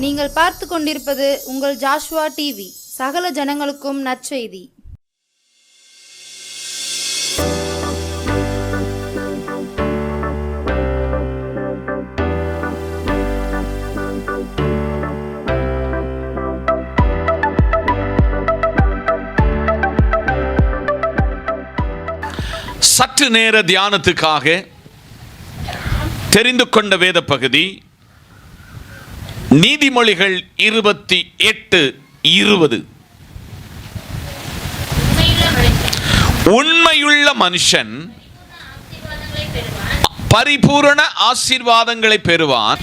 நீங்கள் பார்த்து கொண்டிருப்பது உங்கள் ஜாஷுவா டிவி. சகல ஜனங்களுக்கும் நற்செய்தி. சற்று நேர தியானத்துக்காக தெரிந்து கொண்ட வேத பகுதி நீதிமொழிகள் 28:20. உண்மையுள்ள மனுஷன் பரிபூரண ஆசீர்வாதங்களை பெறுவான்,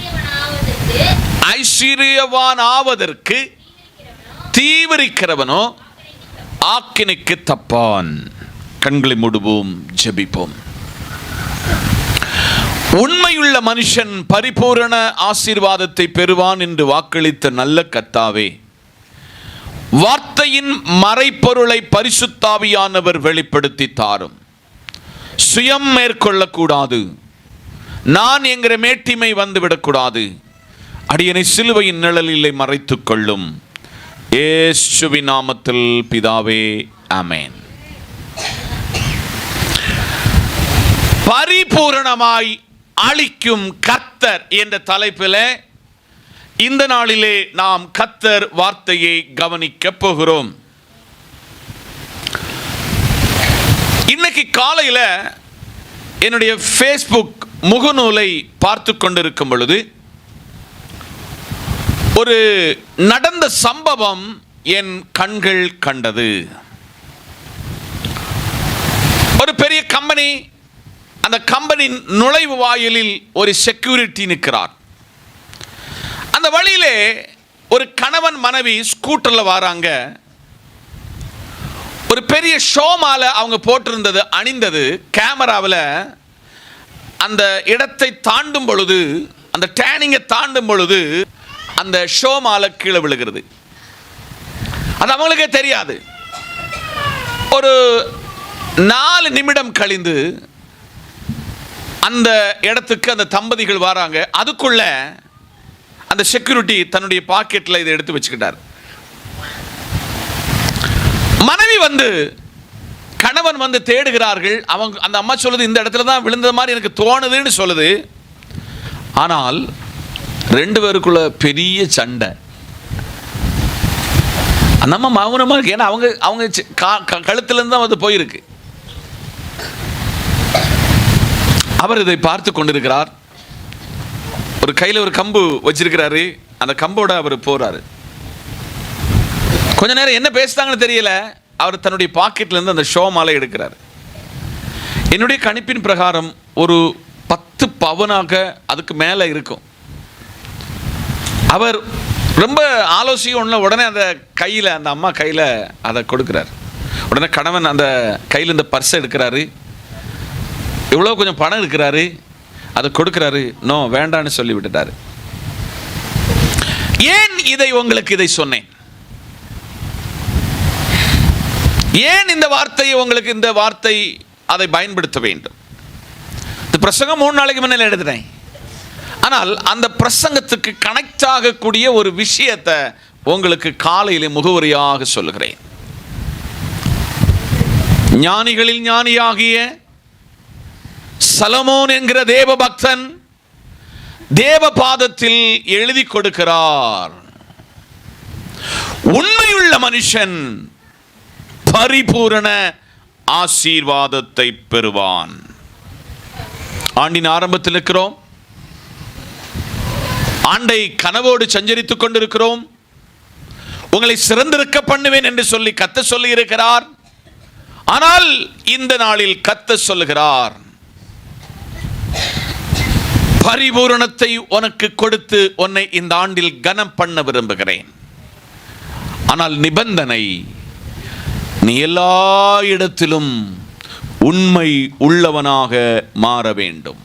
ஐஸ்வர்யவான் ஆவதற்கு தீவிரிக்கிறவனோ ஆக்கினைக்கு தப்பான். கண்களை மூடுவோம், ஜெபிப்போம். உண்மையுள்ள மனுஷன் பரிபூரண ஆசீர்வாதத்தை பெறுவான் என்று வாக்களித்த நல்ல கர்த்தாவே, வார்த்தையின் மறைப்பொருளை பரிசுத்தாவியானவர் வெளிப்படுத்தி தாரும். சுயம் மேற்கொள்ளக்கூடாது, நான் என்கிற மேட்டிமை வந்துவிடக்கூடாது. அடியனை சிலுவையின் நிழலிலே மறைத்துக் கொள்ளும். இயேசுவின் நாமத்தில் பிதாவே, ஆமென். பரிபூரணமாய் அளிக்கும் கர்த்தர் என்ற தலைப்பில் இந்த நாளிலே நாம் கர்த்தர் வார்த்தையை கவனிக்க போகிறோம். இன்னைக்கு காலையில் என்னுடைய ஃபேஸ்புக் முகநூலை பார்த்து கொண்டிருக்கும் பொழுது ஒரு நடந்த சம்பவம் என் கண்கள் கண்டது. ஒரு பெரிய கம்பெனி, அந்த கம்பெனி நுழைவு வாயிலில் ஒரு செக்யூரிட்டி நிற்கிறார். அந்த வழியிலே ஒரு கணவன் மனைவி ஸ்கூட்டரில் வராங்க. ஒரு பெரிய ஷோ மாலை அவங்க போட்டிருந்தது அணிந்தது. கேமராவில் அந்த இடத்தை தாண்டும் பொழுது, அந்த டேனிங்கை தாண்டும் பொழுது அந்த ஷோ மாலை கீழே விழுகிறது. அது அவங்களுக்கே தெரியாது. ஒரு 4 நிமிடம் கழிந்து அந்த இடத்துக்கு அந்த தம்பதிகள் வராங்க. அதுக்குள்ள அந்த செக்யூரிட்டி தன்னுடைய பாக்கெட்டில் இதை எடுத்து வச்சுக்கிட்டார். மனைவி வந்து கணவன் வந்து தேடுகிறார்கள். அவங்க அந்த அம்மா சொல்லுது, இந்த இடத்துல தான் விழுந்த மாதிரி எனக்கு தோணுதுன்னு சொல்லுது. ஆனால் 2 பேருக்குள்ள பெரிய சண்டை. அந்த அம்மா மௌனமாக இருக்கு. ஏன்னா அவங்க கழுத்துலேருந்து தான் வந்து போயிருக்கு. அவர் இதை பார்த்து கொண்டிருக்கிறார். ஒரு கையில் ஒரு கம்பு வச்சிருக்கிறாரு. அந்த கம்போட அவர் போறாரு. கொஞ்ச நேரம் என்ன பேசுறாங்கன்னு தெரியல. அவர் தன்னுடைய பாக்கெட்லேருந்து அந்த ஷோ மாலை எடுக்கிறார். என்னுடைய கணிப்பின் பிரகாரம் ஒரு 10 பவுனாக அதுக்கு மேலே இருக்கும். அவர் ரொம்ப ஆலோசிக்க உடனே அந்த கையில், அந்த அம்மா கையில் அதை கொடுக்குறார். உடனே கணவன் அந்த கையில் இந்த பர்ஸை எடுக்கிறாரு. இவ்வளோ கொஞ்சம் பணம் இருக்கிறாரு, அதை கொடுக்குறாரு. நோ, வேண்டான்னு சொல்லி விட்டுட்டாரு. ஏன் இதை சொன்னேன்? ஏன் இந்த வார்த்தையை உங்களுக்கு, இந்த வார்த்தை அதை பயன்படுத்த வேண்டும்? இந்த பிரசங்கம் 3 நாளைக்கு முன்னாடி எடுத்துட்டேன். ஆனால் அந்த பிரசங்கத்துக்கு கனெக்ட் ஆகக்கூடிய ஒரு விஷயத்தை உங்களுக்கு காலையிலே முகவரியாக சொல்லுகிறேன். ஞானிகளில் ஞானியாகிய சலமோன் என்கிற தேவ பக்தன் தேவ பாதத்தில் எழுதி கொடுக்கிறார், உண்மையுள்ள மனுஷன் பரிபூரண ஆசீர்வாதத்தை பெறுவான். ஆண்டின் ஆரம்பத்தில் இருக்கிறோம். ஆண்டை கனவோடு சஞ்சரித்துக் கொண்டிருக்கிறோம். உங்களை சிறந்திருக்க பண்ணுவேன் என்று சொல்லி கர்த்தர் சொல்லி இருக்கிறார். ஆனால் இந்த நாளில் கர்த்தர் சொல்லுகிறார், பரிபூரணத்தை உனக்கு கொடுத்து உன்னை இந்த ஆண்டில் கனம் பண்ண விரும்புகிறேன். ஆனால் நிபந்தனை, நீ எல்லா இடத்திலும் உண்மை உள்ளவனாக மாற வேண்டும்.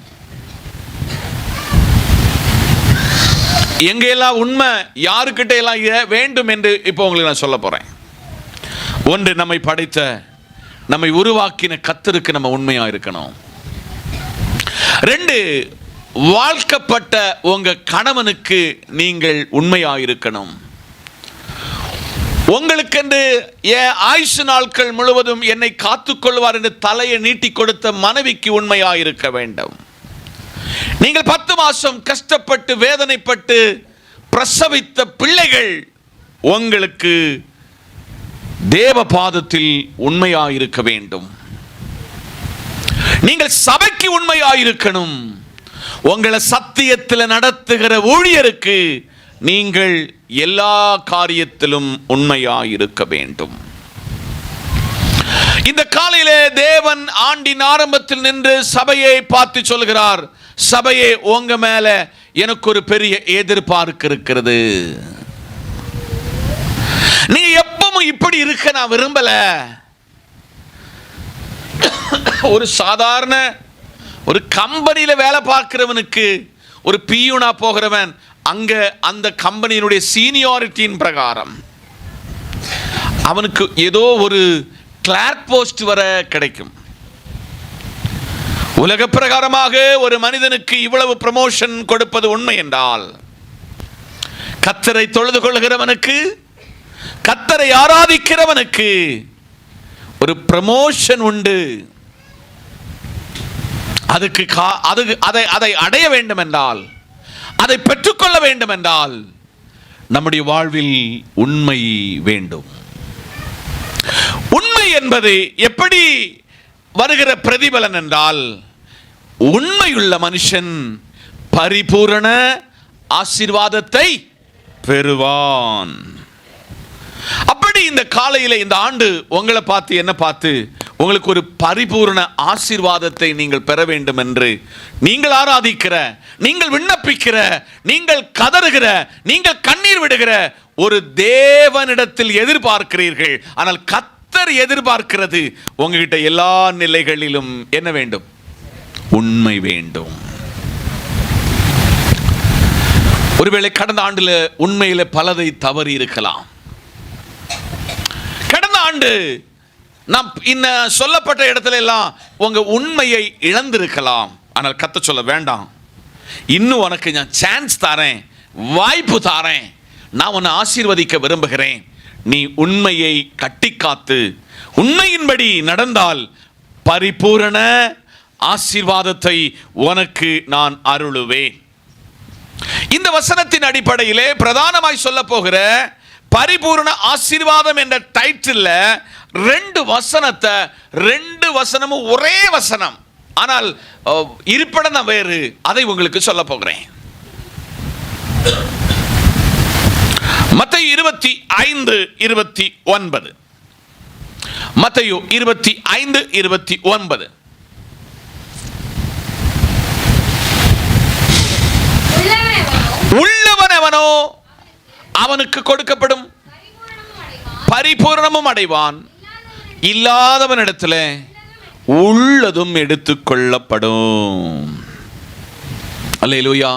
எங்கெல்லாம் உண்மை, யாருக்கிட்ட எல்லாம் வேண்டும் என்று இப்போ உங்களுக்கு நான் சொல்ல போறேன். ஒன்று, நம்மை படைத்த, நம்மை உருவாக்கின கர்த்தருக்கு நம்ம உண்மையா இருக்கணும். 2, வாழ்க்கப்பட்ட உங்க கணவனுக்கு நீங்கள் உண்மையாயிருக்கணும். உங்களுக்கென்று என் ஆயுசு நாட்கள் முழுவதும் என்னை காத்துக்கொள்வார் என்று தலையை நீட்டி கொடுத்த மனைவிக்கு உண்மையாயிருக்க வேண்டும். நீங்கள் 10 மாசம் கஷ்டப்பட்டு வேதனைப்பட்டு பிரசவித்த பிள்ளைகள் உங்களுக்கு தேவ பாதத்தில் உண்மையாயிருக்க வேண்டும். நீங்கள் சபைக்கு உண்மையாயிருக்கணும். உங்களை சத்தியத்தில் நடத்துகிற ஊழியருக்கு நீங்கள் எல்லா காரியத்திலும் உண்மையாயிருக்க வேண்டும். இந்த காலையிலே தேவன் ஆண்டின் ஆரம்பத்தில் நின்று சபையை பார்த்து சொல்கிறார், சபையே உங்க மேல எனக்கு ஒரு பெரிய எதிர்பார்ப்பு இருக்கிறது. நீ எப்பவும் இப்படி இருக்க நான் விரும்பல. ஒரு சாதாரண ஒரு கம்பெனியில வேலை பார்க்கிறவனுக்கு ஒரு பியூனா போகிறவன் அங்க அந்த கம்பெனியினுடைய சீனியாரிட்டியின் பிரகாரம் அவனுக்கு ஏதோ ஒரு கிளார்க் போஸ்ட் வர கிடைக்கும். உலக பிரகாரமாக ஒரு மனிதனுக்கு இவ்வளவு ப்ரமோஷன் கொடுப்பது உண்மை என்றால், கர்த்தரை தொழுது கொள்கிறவனுக்கு, கர்த்தரை ஆராதிக்கிறவனுக்கு ஒரு ப்ரமோஷன் உண்டு. அதுக்கு அதை அடைய வேண்டும் என்றால், அதை பெற்றுக்கொள்ள வேண்டும் என்றால் நம்முடைய வாழ்வில் உண்மை வேண்டும். உண்மை என்பது எப்படி வருகிற பிரதிபலன் என்றால், உண்மையுள்ள மனுஷன் பரிபூரண ஆசீர்வாதத்தை பெறுவான். அப்படி இந்த காலையில் இந்த ஆண்டு உங்களை பார்த்து என்ன பார்த்து உங்களுக்கு ஒரு பரிபூரண ஆசீர்வாதத்தை நீங்கள் பெற வேண்டும் என்று நீங்கள் ஆராதிக்கிற, நீங்கள் விண்ணப்பிக்கிற, நீங்கள் கதறுகிற, நீங்கள் கண்ணீர் விடுகிற ஒரு தேவனிடத்தில் எதிர்பார்க்கிறீர்கள். ஆனால் கர்த்தர் எதிர்பார்க்கிறது உங்ககிட்ட எல்லா நிலைகளிலும் என்ன வேண்டும்? உண்மை வேண்டும். ஒருவேளை கடந்த ஆண்டுல உண்மையில பலதை தவறி இருக்கலாம். கடந்த ஆண்டு நாம் இன்ன சொல்லப்பட்ட இடத்துல எல்லாம் உங்க உண்மையை இழந்திருக்கலாம். ஆனால் கர்த்தர் சொல்ல வேண்டாம், இன்னும் உனக்கு நான் சான்ஸ் தாரேன், வாய்ப்பு தாரேன், நான் உன்னை ஆசீர்வதிக்க விரும்புகிறேன். நீ உண்மையை கட்டி காத்து உண்மையின்படி நடந்தால் பரிபூரண ஆசீர்வாதத்தை உனக்கு நான் அருளுவேன். இந்த வசனத்தின் அடிப்படையிலே பிரதானமாய் சொல்ல போகிற பரிபூரண ஆசீர்வாதம் என்ற டைட்டில் 2 வசனத்தை, 2 வசனமும் ஒரே வசனம், ஆனால் இருப்பிடம் தான் வேறு, அதை உங்களுக்கு சொல்ல போகிறேன். மத்தேயு 25:29. மத்தேயு 25:29. உள்ளவனவனோ அவனுக்கு கொடுக்கப்படும், பரிபூரணமும் அடைவான். இல்லாதவனிடத்தில் உள்ளதும் எடுத்துக்கொள்ளப்படும். அல்லேலூயா.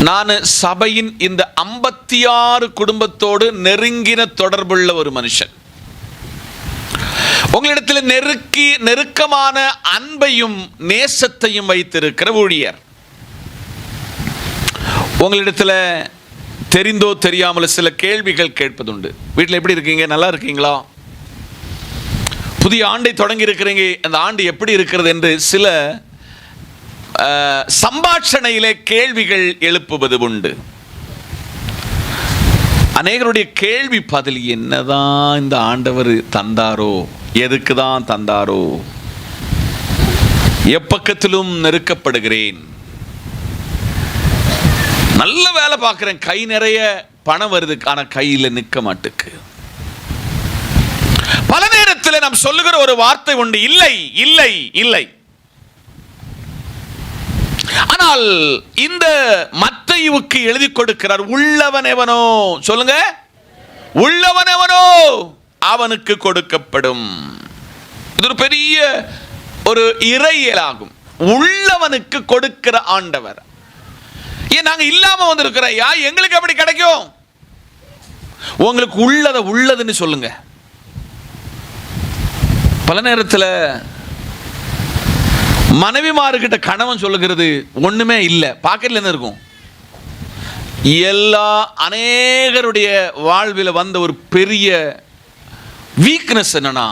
நான் சபையின் இந்த 56 குடும்பத்தோடு நெருங்கின தொடர்புள்ள ஒரு மனுஷன். உங்களிடத்தில் நெருக்கமான அன்பையும் நேசத்தையும் வைத்திருக்கிற ஊழியர். உங்களிடத்தில் தெரிந்தோ தெரியாமல் சில கேள்விகள் கேட்பதுண்டு. வீட்டில் எப்படி இருக்கீங்க? நல்லா இருக்கீங்களா? புதிய ஆண்டை தொடங்கி இருக்கிறீங்க, அந்த ஆண்டு எப்படி இருக்கிறது என்று சில சம்பாஷணையிலே கேள்விகள் எழுப்புவது உண்டு. அநேகருடைய கேள்வி பதில், என்னதான் இந்த ஆண்டவர் தந்தாரோ, எதுக்கு தான் தந்தாரோ, எப்பக்கத்திலும் நெருக்கப்படுகிறேன், நல்ல வேலை பார்க்கிறேன், கை நிறைய பணம் வருது, ஆனா கையில் நிற்க மாட்டுக்கு. பல நேரத்தில் நாம் சொல்லுகிற ஒரு வார்த்தை உண்டு, இல்லை இல்லை இல்லை. ஆனால் இந்த மத்தேயுவுக்கு எழுதி கொடுக்கிறார், உள்ளவன் எவனோ, சொல்லுங்க, உள்ளவன் எவனோ அவனுக்கு கொடுக்கப்படும். இது ஒரு பெரிய ஒரு இறையியலாகும். உள்ளவனுக்கு கொடுக்கிற ஆண்டவர். ஏன் நாங்க இல்லாம வந்திருக்கிறோம், யா எங்களுக்கு அப்படி கிடைக்கும்? உங்களுக்கு உள்ளத உள்ளதுன்னு சொல்லுங்க. பல நேரத்தில் மனைவிமார்கிட்ட கணவன் சொல்லுகிறது ஒண்ணுமே இல்லை. பாக்கெட்ல என்ன இருக்கும்? அநேகருடைய வாழ்வில் வந்த ஒரு பெரிய வீக்னஸ் என்னன்னா,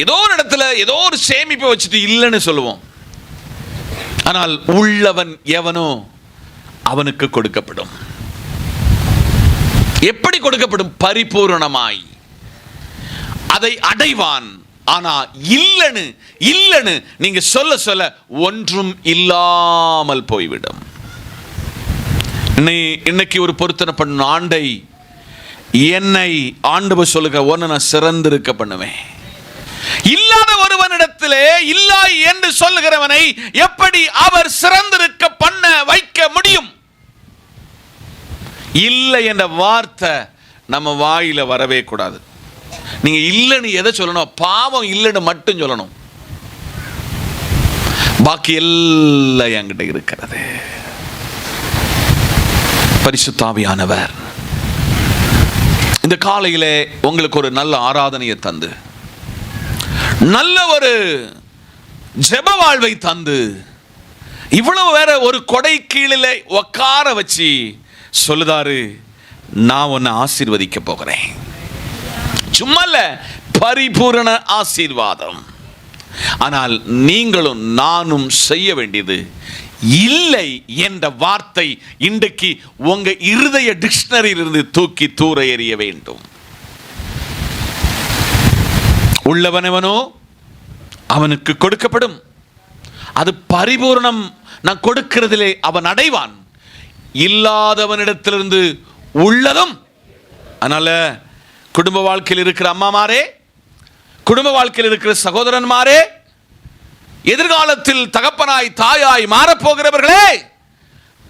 ஏதோ ஒரு இடத்துல ஏதோ ஒரு சேமிப்பை வச்சுட்டு இல்லைன்னு சொல்லுவோம். ஆனால் உள்ளவன் எவனோ அவனுக்கு கொடுக்கப்படும். எப்படி கொடுக்கப்படும்? பரிபூரணமாய் அதை அடைவான். ஆனா இல்லைன்னு நீங்க சொல்ல சொல்ல ஒன்றும் இல்லாமல் போய்விடும். இன்னைக்கு ஒரு பொருத்தனை பண்ண ஆண்டை என்னை ஆண்டவர் சொல்லுக, ஒன்னு நான் சிறந்திருக்க பண்ணுவேன். இல்லாத ஒருவனிடத்திலே இல்லை என்று சொல்லுகிறவனை எப்படி அவர் சிறந்திருக்க பண்ண வைக்க முடியும்? இல்லை என்ற வார்த்தை நம்ம வாயில வரவே கூடாது. நீங்க இல்லைன்னு எதை சொல்லணும்? பாவம் இல்லைன்னு மட்டும் சொல்லணும். பாக்கி எல்லாம் என்கிட்ட இருக்கிறது. பரிசுத்த ஆவியானவர் இந்த காலையிலே உங்களுக்கு ஒரு நல்ல ஆராதனையை தந்து, நல்ல ஒரு ஜெப வாழ்வை தந்து, இவ்வளவு வேற ஒரு கொடை கீழிலே உட்கார வச்சு சொல்லுதாரு, நான் உன்னை ஆசீர்வதிக்க போகிறேன். சும்மா இல்ல, பரிபூரண ஆசீர்வாதம். ஆனால் நீங்களும் நானும் செய்ய வேண்டியது, இல்லை என்ற வார்த்தை இன்றைக்கு உங்க இருதய டிக்ஷனரியிலிருந்து தூக்கி தூர எறிய வேண்டும். உள்ளவனவனோ அவனுக்கு கொடுக்கப்படும். அது பரிபூரணம் நான் கொடுக்கிறதிலே அவன் அடைவான். இல்லாதவனிடத்திலிருந்து உள்ளதும். அதனால குடும்ப வாழ்க்கையில் இருக்கிற அம்மாமாரே, குடும்ப வாழ்க்கையில் இருக்கிற சகோதரன்மாரே, எதிர்காலத்தில் தகப்பனாய் தாயாய் மாறப்போகிறவர்களே,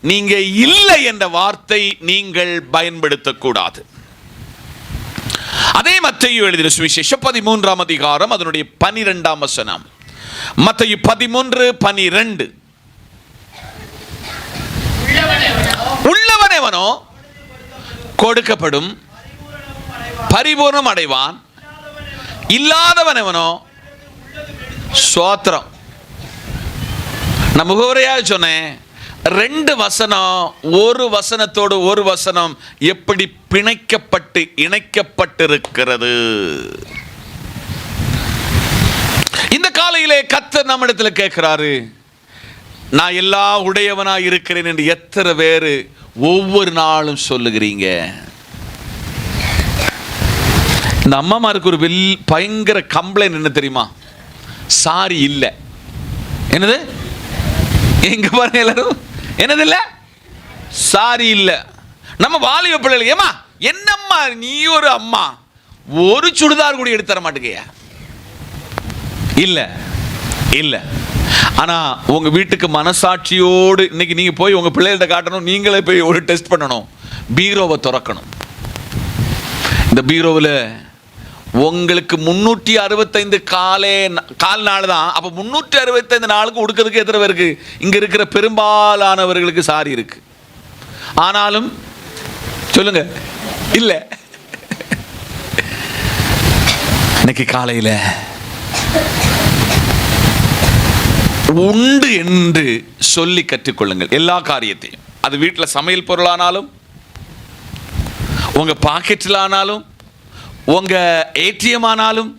நீங்க இல்லை என்ற வார்த்தை நீங்கள் பயன்படுத்தக்கூடாது. அதே மத்தேயு எழுதின சுவிசேஷம் 13ஆம் அதிகாரம் அதனுடைய 12ஆம் வசனம். மத்தேயு 13:12. உள்ளவனெவனோ கொடுக்கப்படும், பரிபூர்ணம் அடைவான். இல்லாதவனெவனோ சோத்திரம். நான் முகவரையாக சொன்னேன், 2 வசனம் ஒரு வசனத்தோடு ஒரு வசனம் எப்படி பிணைக்கப்பட்டு இணைக்கப்பட்டிருக்கிறது. இந்த காலையிலே கர்த்தர் நம்மிடத்தில் கேட்கிறாரு, நான் எல்லா உடையவனாய் இருக்கிறேன் என்று எத்தனை பேரு ஒவ்வொரு நாளும் சொல்லுகிறீங்க? இந்த அம்மாமாருக்கு ஒரு பயங்கர கம்ப்ளைண்ட் என்ன தெரியுமா? சாரி இல்லை. என்னது? எங்க பாருங்க எல்லாரும், என்னது இல்ல? சாரி இல்லை. நம்ம வாலிப பிள்ளைகள், ஏமா என்னம்மா நீ ஒரு அம்மா, ஒரு சுடிதார் கூட எடுத்து தர மாட்டேங்க. இல்ல இல்ல. ஆனா உங்க வீட்டுக்கு மனசாட்சியோடு இன்னைக்கு நீங்க போய் உங்க பிள்ளைகள்ட்ட காட்டணும். நீங்களே போய் ஒரு டெஸ்ட் பண்ணணும். பீரோவை திறக்கணும். இந்த பீரோவில் உங்களுக்கு 365 கால் நாள் தான். அப்போ 365 நாளுக்கு உடுக்கிறதுக்கு எத்தனை பேருக்கு? இங்க இருக்கிற பெரும்பாலானவர்களுக்கு சாரி இருக்கு. ஆனாலும் சொல்லுங்க இல்ல. இன்னைக்கு காலையில் உண்டு என்று சொல்லி கற்றுக்கொள்ளுங்கள் எல்லா காரியத்தையும். அது வீட்டில் சமையல் பொருளானாலும், உங்க பாக்கெட்டில் ஆனாலும், உங்க ஏடிஎம் ஆனாலும்.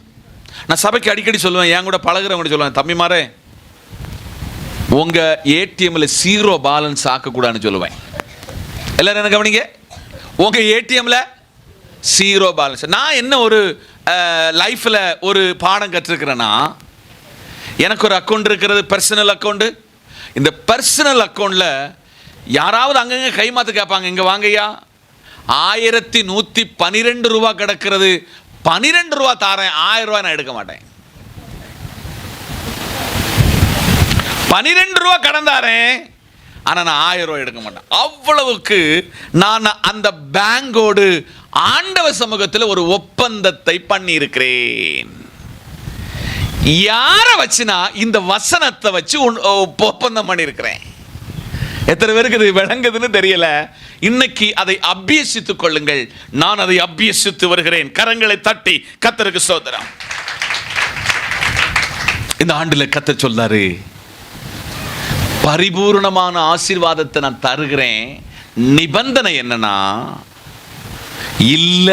நான் சபைக்கு அடிக்கடி சொல்லுவேன், என் கூட பழகுறவங்க சொல்லுவேன், தம்பி மாறே உங்க ஏடிஎம்ல 0 பேலன்ஸ் ஆக்கக்கூடாதுன்னு சொல்லுவேன். எல்லாரும் என்ன கவனிங்க, உங்க ஏடிஎம்ல 0 பேலன்ஸ். நான் என்ன ஒரு லைஃப்ல ஒரு பாடம் கற்றுக்கிறேன்னா, எனக்கு ஒரு அக்கௌண்ட் இருக்கிறது, பர்சனல் அக்கௌண்ட். இந்த பர்சனல் அக்கௌண்ட்ல யாராவது அங்கங்க கைமாத்து கேட்பாங்க, இங்க வாங்கய்யா 1112 ரூபா கிடக்கிறது, 12 ரூபா தாரேன், 1000 ரூபாய் நான் எடுக்க மாட்டேன். 12 ரூபா கடன் தாரேன், ஆனா நான் 1000 ரூபாய் எடுக்க மாட்டேன். அவ்வளவுக்கு நான் அந்த பேங்கோடு ஆண்டவர் சமூகத்தில் ஒரு ஒப்பந்தத்தை பண்ணி இருக்கிறேன். யார வச்சுனா இந்த வசனத்தை வச்சு ஒப்பந்தம் பண்ணி இருக்கிறேன். எத்தனை பேருக்கு இது விளங்குதுன்னு தெரியல. இன்னைக்கு அதை அபியசித்துக் கொள்ளுங்கள். நான் அதை அபியசித்து வருகிறேன். கரங்களை தட்டி கர்த்தருக்கு ஸ்தோத்திரம். இந்த ஆண்டுல கர்த்தர் சொல்றாரு, பரிபூர்ணமான ஆசீர்வாதத்தை நான் தருகிறேன். நிபந்தனை என்னன்னா, இல்ல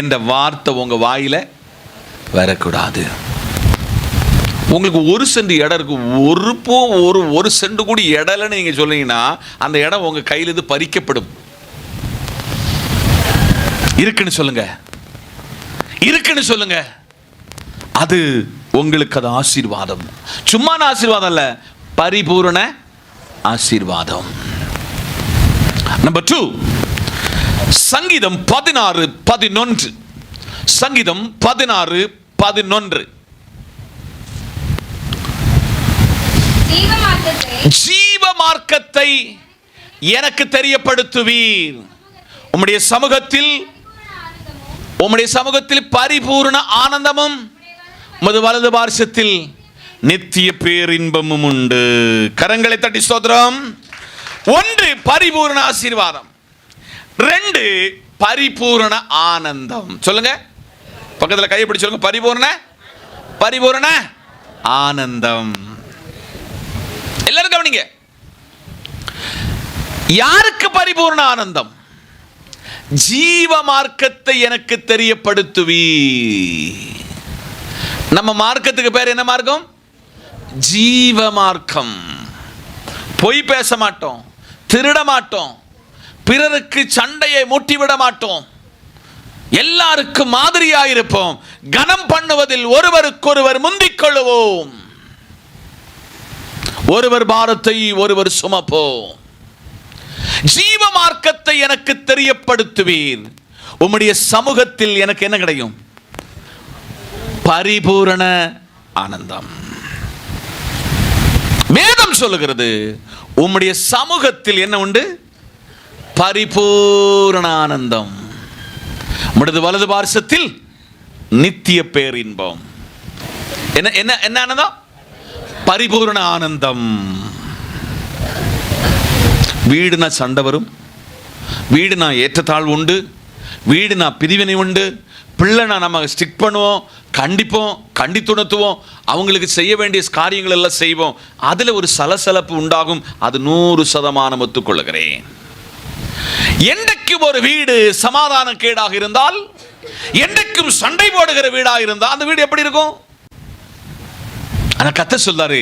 என்ற வார்த்தை உங்க வாயில வரக்கூடாது. உங்களுக்கு 1 சென்ட் இடம் இருக்கு, ஒரு சென்ட் கூடி இடம்னு நீங்க சொன்னீங்கன்னா அந்த இடம் உங்க கையிலிருந்து பறிக்கப்படும். இருக்குன்னு சொல்லுங்க, இருக்குன்னு சொல்லுங்க. அது உங்களுக்கு அது ஆசீர்வாதம். சும்மான ஆசீர்வாதம் அல்ல, பரிபூரண ஆசீர்வாதம். நம்பர் 2, சங்கீதம் 16:11. சங்கீதம் 16:11. ஜீவ மார்க்கத்தை எனக்கு தெரியப்படுத்துவீர். உம்முடைய சமூகத்தில் பரிபூர்ண ஆனந்தமும் உமது வலது பார்சத்தில் நித்திய பேரின்பமும் உண்டு. கரங்களை தட்டி ஸ்தோத்திரம். 1 பரிபூர்ண ஆசீர்வாதம், 2 பரிபூர்ண ஆனந்தம். சொல்லுங்க, பக்கத்தில் கையை பிடிச்சு சொல்லுங்க, பரிபூர்ண ஆனந்தம். எல்லாரும் கவனிங்க. யாருக்கு பரிபூர்ண ஆனந்தம்? ஜீவ மார்க்கத்தை எனக்கு தெரியப்படுத்துவி. நம்ம மார்க்கத்துக்கு பேர் என்ன மார்க்கம்? ஜீவ மார்க்கம். பொய் பேச மாட்டோம், திருட மாட்டோம், பிறருக்கு சண்டையை மூட்டிவிட மாட்டோம், எல்லாருக்கும் மாதிரியாயிருப்போம், கனம் பண்ணுவதில் ஒருவருக்கொருவர் முந்திக் கொள்ளுவோம், ஒருவர் பாரத்தை ஒருவர் சுமப்போம். ஜீவ மார்க்கத்தை எனக்கு தெரியப்படுத்துவீர். உம்முடைய சமூகத்தில் எனக்கு என்ன கிடைக்கும்? பரிபூரண ஆனந்தம். வேதம் சொல்லுகிறது, உம்முடைய சமூகத்தில் என்ன உண்டு? பரிபூரண ஆனந்தம். உம்முடைய வலது பார்சத்தில் நித்திய பேரின்பம். என்ன என்ன என்ன ஆனந்தம்? பரிபூர்ண ஆனந்தம். வீடுனா சண்டை வரும், வீடுனா ஏற்றத்தாழ்வு உண்டு, வீடுனா பிரிவினை உண்டு, பிள்ளைனா நம்ம ஸ்டிக் பண்ணுவோம், கண்டிப்போம், கண்டித்துணர்த்துவோம், அவங்களுக்கு செய்ய வேண்டிய காரியங்கள் எல்லாம் செய்வோம். அதில் ஒரு சலசலப்பு உண்டாகும். அது 100% ஒத்துக்கொள்கிறேன். என்றைக்கும் ஒரு வீடு சமாதான கேடாக இருந்தால், என்றைக்கும் சண்டை போடுகிற வீடாக இருந்தால் அந்த வீடு எப்படி இருக்கும்? ஆனா கர்த்தர் சொல்றாரு,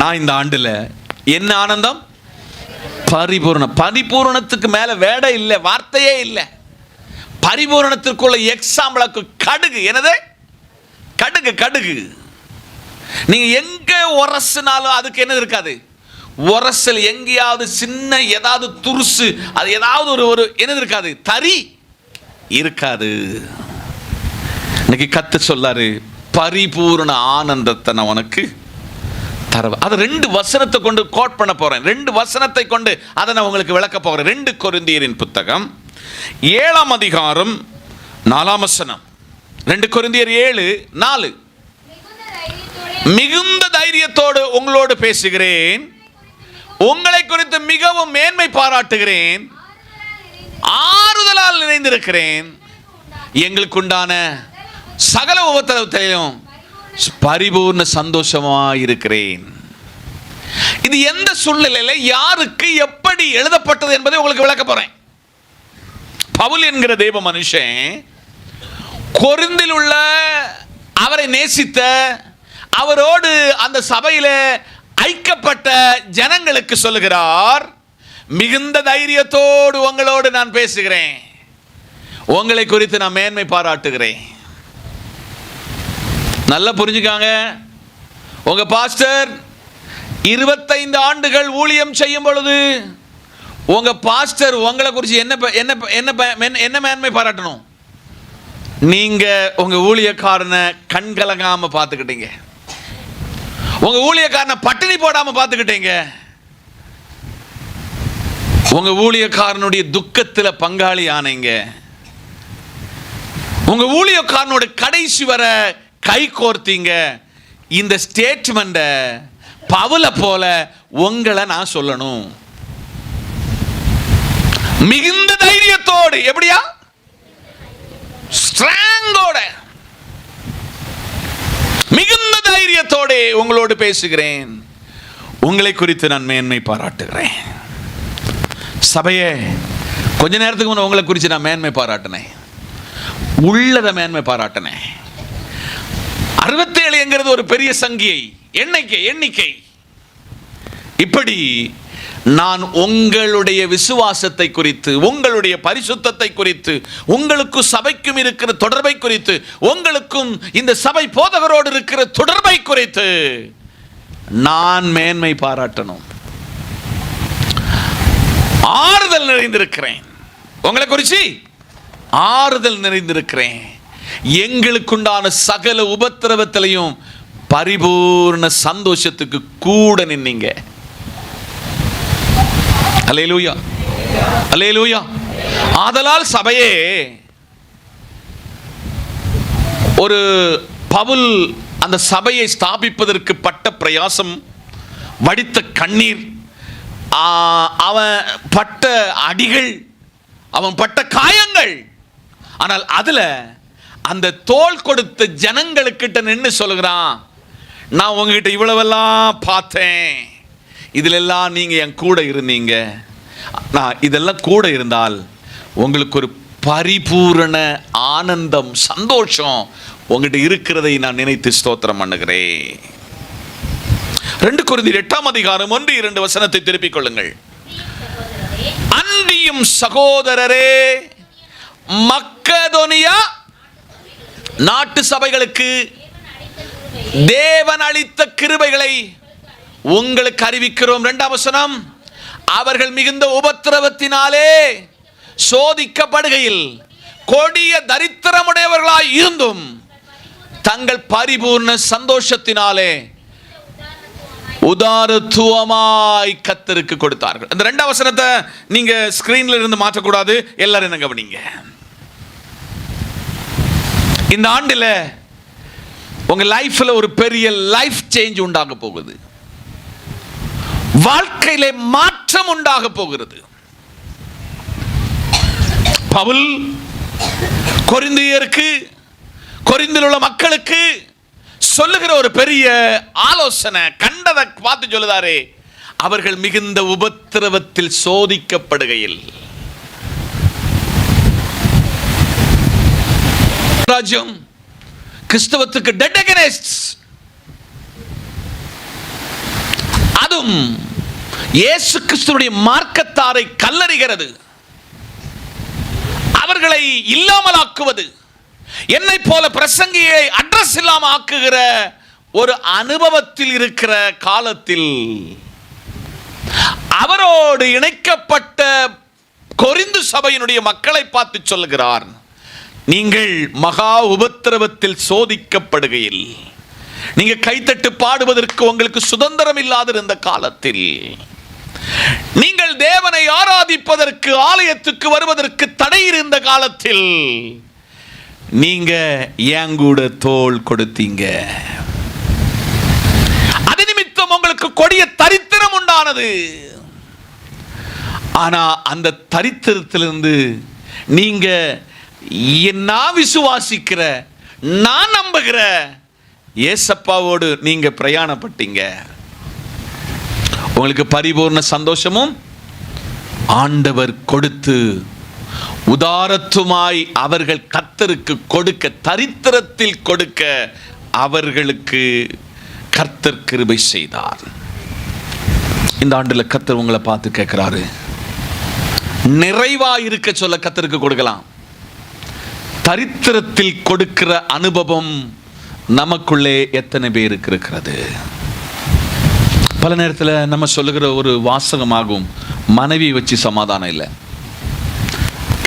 நான் இந்த ஆண்டுல என்ன ஆனந்தம்? பரிபூரணத்துக்கு மேல வேட இல்லை, வார்த்தையே இல்லை. பரிபூரணத்திற்குள்ள எக்ஸாம்பிளுக்கு கடுகு. என்னது? கடுகு. நீங்க எங்க உரசுனாலும் அதுக்கு என்ன இருக்காது? உரசல் எங்கேயாவது சின்ன ஏதாவது துருசு, அது ஏதாவது ஒரு என்ன இருக்காது? தறி இருக்காது. இன்னைக்கு கர்த்தர் சொல்லாரு, பரிபூர்ண ஆனந்தத்தை நான் உனக்கு தர. அதை 2 வசனத்தை கொண்டு கோட் பண்ண போறேன். 2 வசனத்தை கொண்டு அதை நான் உங்களுக்கு விளக்க போகிறேன். 2 கொரிந்தியரின் புத்தகம் 7ஆம் அதிகாரம் 4ஆம் வசனம். 2 கொரிந்தியர் 7:4. மிகுந்த தைரியத்தோடு உங்களோடு பேசுகிறேன், உங்களை குறித்து மிகவும் மேன்மை பாராட்டுகிறேன், ஆறுதலால் நிறைந்திருக்கிறேன், எங்களுக்கு உண்டான சகல உபத்திரவத்திலும் பரிபூர்ண சந்தோஷமா இருக்கிறேன். இது எந்த சூழ்நிலையில யாருக்கு எப்படி எழுதப்பட்டது என்பதை உங்களுக்கு விளக்க போறேன். பவுல் என்கிற தேவ மனுஷன் கொரிந்தில் உள்ள அவரை நேசித்த, அவரோடு அந்த சபையில ஐக்கப்பட்ட ஜனங்களுக்கு சொல்லுகிறார், மிகுந்த தைரியத்தோடு உங்களோடு நான் பேசுகிறேன், உங்களை குறித்து நான் மேன்மை பாராட்டுகிறேன். நல்லா புரிஞ்சுக்காங்க. உங்க பாஸ்டர் 25 ஆண்டுகள் ஊழியம் செய்யும் பொழுது உங்க பாஸ்டர் உங்களை குறித்து என்ன மேன்மை பாராட்டணும்? நீங்க உங்க ஊழியக்காரனை கண்கலங்காம பார்த்துக்கிட்டீங்க, உங்க ஊழியக்காரனை பட்டினி போடாம பார்த்துக்கிட்டீங்க, உங்க ஊழியக்காரனுடைய துக்கத்தில் பங்காளி ஆனீங்க, உங்க ஊழியக்காரனோட கடைசி வர கை கோர்த்தீங்க. இந்த ஸ்டேட்மெண்ட பவுல போல உங்களை நான் சொல்லணும். மிகுந்த தைரியத்தோடு, எப்படியா? ஸ்ட்ராங்கோட, மிகுந்த தைரியம் தைரியத்தோட உங்களோடு பேசுகிறேன். உங்களை குறித்து நான் மேன்மை பாராட்டுகிறேன். சபையே, கொஞ்ச நேரத்துக்கு முன்ன உங்களை குறித்து நான் மேன்மை பாராட்டினேன், உள்ளத மேன்மை பாராட்டினேன். 67 என்கிறது ஒரு பெரிய சங்கியை எண்ணிக்கை. இப்படி நான் உங்களுடைய விசுவாசத்தை குறித்து, உங்களுடைய பரிசுத்தத்தை குறித்து, உங்களுக்கு சபைக்கும் இருக்கிற தொடர்பை குறித்து, உங்களுக்கும் இந்த சபை போதகரோடு இருக்கிற தொடர்பை குறித்து நான் மேன்மை பாராட்டணும். ஆறுதல் நிறைந்திருக்கிறேன். உங்களை குறித்து ஆறுதல் நிறைந்திருக்கிறேன். எங்களுக்குண்டான சகல உபத்திரவத்திலையும் பரிபூர்ண சந்தோஷத்துக்கு கூட நின்னீங்க. அல்லேலூயா, அல்லேலூயா. ஆதலால் சபையே, ஒரு பவுல் அந்த சபையை ஸ்தாபிப்பதற்கு பட்ட பிரயாசம், வடித்த கண்ணீர், அவன் பட்ட அடிகள், அவன் பட்ட காயங்கள், ஆனால் அதுல அந்த தோள் கொடுத்த ஜனங்களுக்கிட்ட நின்று சொல்லுகிறான், நான் உங்ககிட்ட இவ்வளவெல்லாம் பார்த்தேன், இதுல எல்லாம் நீங்க என் கூட இருந்தீங்க. நான் இதெல்லாம் கூட இருந்தால் உங்களுக்கு ஒரு பரிபூரண ஆனந்தம், சந்தோஷம் உங்ககிட்ட இருக்கிறதை நான் நினைத்து ஸ்தோத்திரம் பண்ணுகிறேன். 2 கொரிந்தியர் 8ஆம் அதிகாரம் 1-2 வசனத்தை திருப்பிக் கொள்ளுங்கள். அன்றியும் சகோதரரே, மக்கதோனியா நாட்டு சபைகளுக்கு தேவன் அளித்த கிருபைகளை உங்களுக்கு அறிவிக்கிறோம். 2ஆம் வசனம், அவர்கள் மிகுந்த உபத்திரவத்தினாலே சோதிக்கப்படுகையில் கொடிய தரித்திரமுடையவர்களாய் இருந்தும் தங்கள் பரிபூர்ண சந்தோஷத்தினாலே உதாரத்துவமாய் கர்த்தருக்கு கொடுத்தார்கள். அந்த 2ஆம் வசனத்தை நீங்க ஸ்கிரீன்ல இருந்து மாற்றக்கூடாது, எல்லாரும் என்ன கவனிங்க. இந்த ஆண்டுல உங்க லைஃப்ல ஒரு பெரிய லைஃப் சேஞ்ச் உண்டாக போகுது. வாழ்க்கையிலே மாற்றம் உண்டாக போகிறது. பவுல் கொரிந்தியருக்கு, கொரிந்தில் உள்ள மக்களுக்கு சொல்லுகிற ஒரு பெரிய ஆலோசனை, கண்டதை பார்த்து சொல்லுதாரே, அவர்கள் மிகுந்த உபத்திரவத்தில் சோதிக்கப்படுகையில். ராஜ்யம் கிறிஸ்தவத்துக்கு டெட் அகைன்ஸ்ட், அதுவும் இயேசு கிறிஸ்துவுடைய மார்க்கத்தாரை கல்லறிகிறது, அவர்களை இல்லாமலாக்குவது, என்னை போல பிரசங்கியை அட்ரஸ் இல்லாம ஆக்குகிற ஒரு அனுபவத்தில் இருக்கிற காலத்தில் அவரோடு இணைக்கப்பட்ட கொரிந்து சபையினுடைய மக்களை பார்த்து சொல்லுகிறார், நீங்கள் மகா உபத்திரவத்தில் சோதிக்கப்படுகையில், நீங்க கைத்தட்டு பாடுவதற்கு உங்களுக்கு சுதந்திரம் இல்லாதிருந்த காலத்தில், நீங்கள் தேவனை ஆராதிப்பதற்கு ஆலயத்துக்கு வருவதற்கு தடை இருந்த காலத்தில் நீங்க ஏன் கூட தோள் கொடுத்தீங்க. அது நிமித்தம் உங்களுக்கு கொடிய தரித்திரம் உண்டானது. ஆனா அந்த தரித்திரத்திலிருந்து நீங்க நான் விசுவாசிக்கிற, நான் நம்புகிற ஏசப்பாவோடு நீங்க பிரயாணப்பட்டீங்க. உங்களுக்கு பரிபூர்ண சந்தோஷமும் ஆண்டவர் கொடுத்து உதாரத்துமாய் அவர்கள் கர்த்தருக்கு கொடுக்க, தரித்திரத்தில் கொடுக்க அவர்களுக்கு கர்த்தர் கிருபை செய்தார். இந்த ஆண்டுல கர்த்தர் உங்களை பார்த்து கேட்கிறாரு, நிறைவா இருக்க சொல்ல கர்த்தருக்கு கொடுக்கலாம். தரித்திரத்தில் கொடுக்கிற அனுபவம் நமக்குள்ளே எத்தனை பேருக்கு இருக்கிறது? பல நேரத்தில் நம்ம சொல்லுகிற ஒரு வாசகமாகும், மனைவியை வச்சு சமாதானம் இல்லை,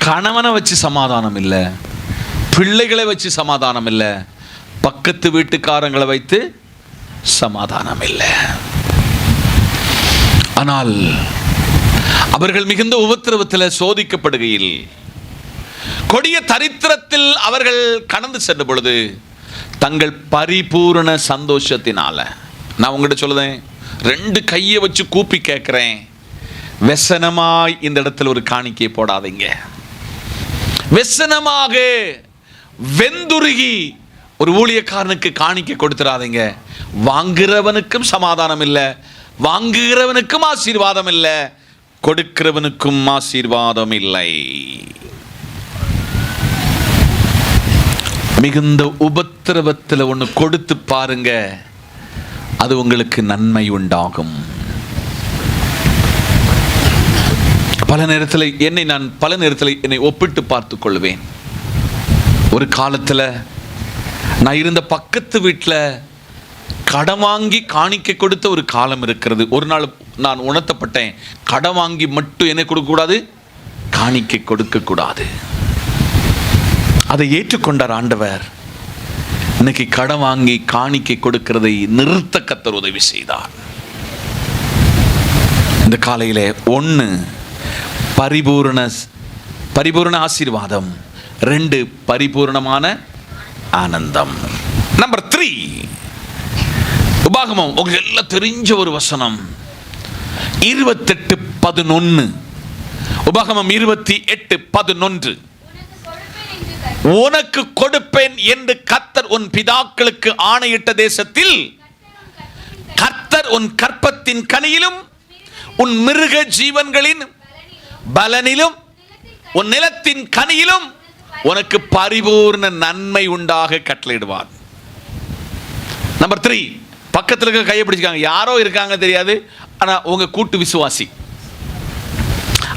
கணவனை வச்சு சமாதானம் இல்லை, பிள்ளைகளை வச்சு சமாதானம் இல்லை, பக்கத்து வீட்டுக்காரங்களை வைத்து சமாதானம் இல்லை. ஆனால் அவர்கள் மிகுந்த உபத்திரவத்தில் சோதிக்கப்படுகையில், கொடிய தரித்திரத்தில் அவர்கள் கடந்து சென்ற பொழுது தங்கள் பரிபூரண சந்தோஷத்தினால, நான் உங்கள்கிட்ட சொல்லுதேன், 2 கையை வச்சு கூப்பி கேட்கிறேன், வெசனமாய் இந்த இடத்துல ஒரு காணிக்கை போடாதீங்க. வெசனமாக வெந்துருகி ஒரு ஊழியக்காரனுக்கு காணிக்கை கொடுத்துடாதீங்க. வாங்குறவனுக்கும் சமாதானம் இல்லை, வாங்குகிறவனுக்கும் ஆசீர்வாதம் இல்லை, கொடுக்கிறவனுக்கும் ஆசீர்வாதம் இல்லை. மிகுந்த உபத்திரவத்தில் ஒன்று கொடுத்து பாருங்க, அது உங்களுக்கு நன்மை உண்டாகும். பல நேரத்தில் என்னை ஒப்பிட்டு பார்த்து கொள்வேன். ஒரு காலத்தில் நான் இருந்த பக்கத்து வீட்டில் கடன் வாங்கி காணிக்கை கொடுத்த ஒரு காலம் இருக்கிறது. ஒரு நாள் நான் உணர்த்தப்பட்டேன், கடன் வாங்கி மட்டும் என்ன கொடுக்கக்கூடாது, காணிக்கை கொடுக்கக்கூடாது. அதை ஏற்றுக்கொண்டார் ஆண்டவர். இன்னைக்கு கடன் வாங்கி காணிக்கை கொடுக்கிறதை நிறுத்த கர்த்தர் உதவி செய்தார். இந்த காலையிலே 1 பரிபூர்ண ஆசீர்வாதம், 2 பரிபூர்ணமான ஆனந்தம். நம்பர் 3, உபாகமம் உங்களுக்கு எல்லாம் தெரிஞ்ச ஒரு வசனம் 28:11. உபாகமம் 28:11. உனக்கு கொடுப்பேன் என்று கர்த்தர் உன் பிதாக்களுக்கு ஆணையிட்ட தேசத்தில் கர்த்தர் உன் கற்பத்தின் கனியிலும் உன் மிருக ஜீவன்களின் பலனிலும் உன் நிலத்தின் கனியிலும் உனக்கு பரிபூர்ண நன்மை உண்டாக கட்டளையிடுவார். நம்பர் 3, பக்கத்தில் இருக்க கையை பிடிச்சிக்காங்க, யாரோ இருக்காங்க தெரியாது, ஆனா உங்க கூட்டு விசுவாசி.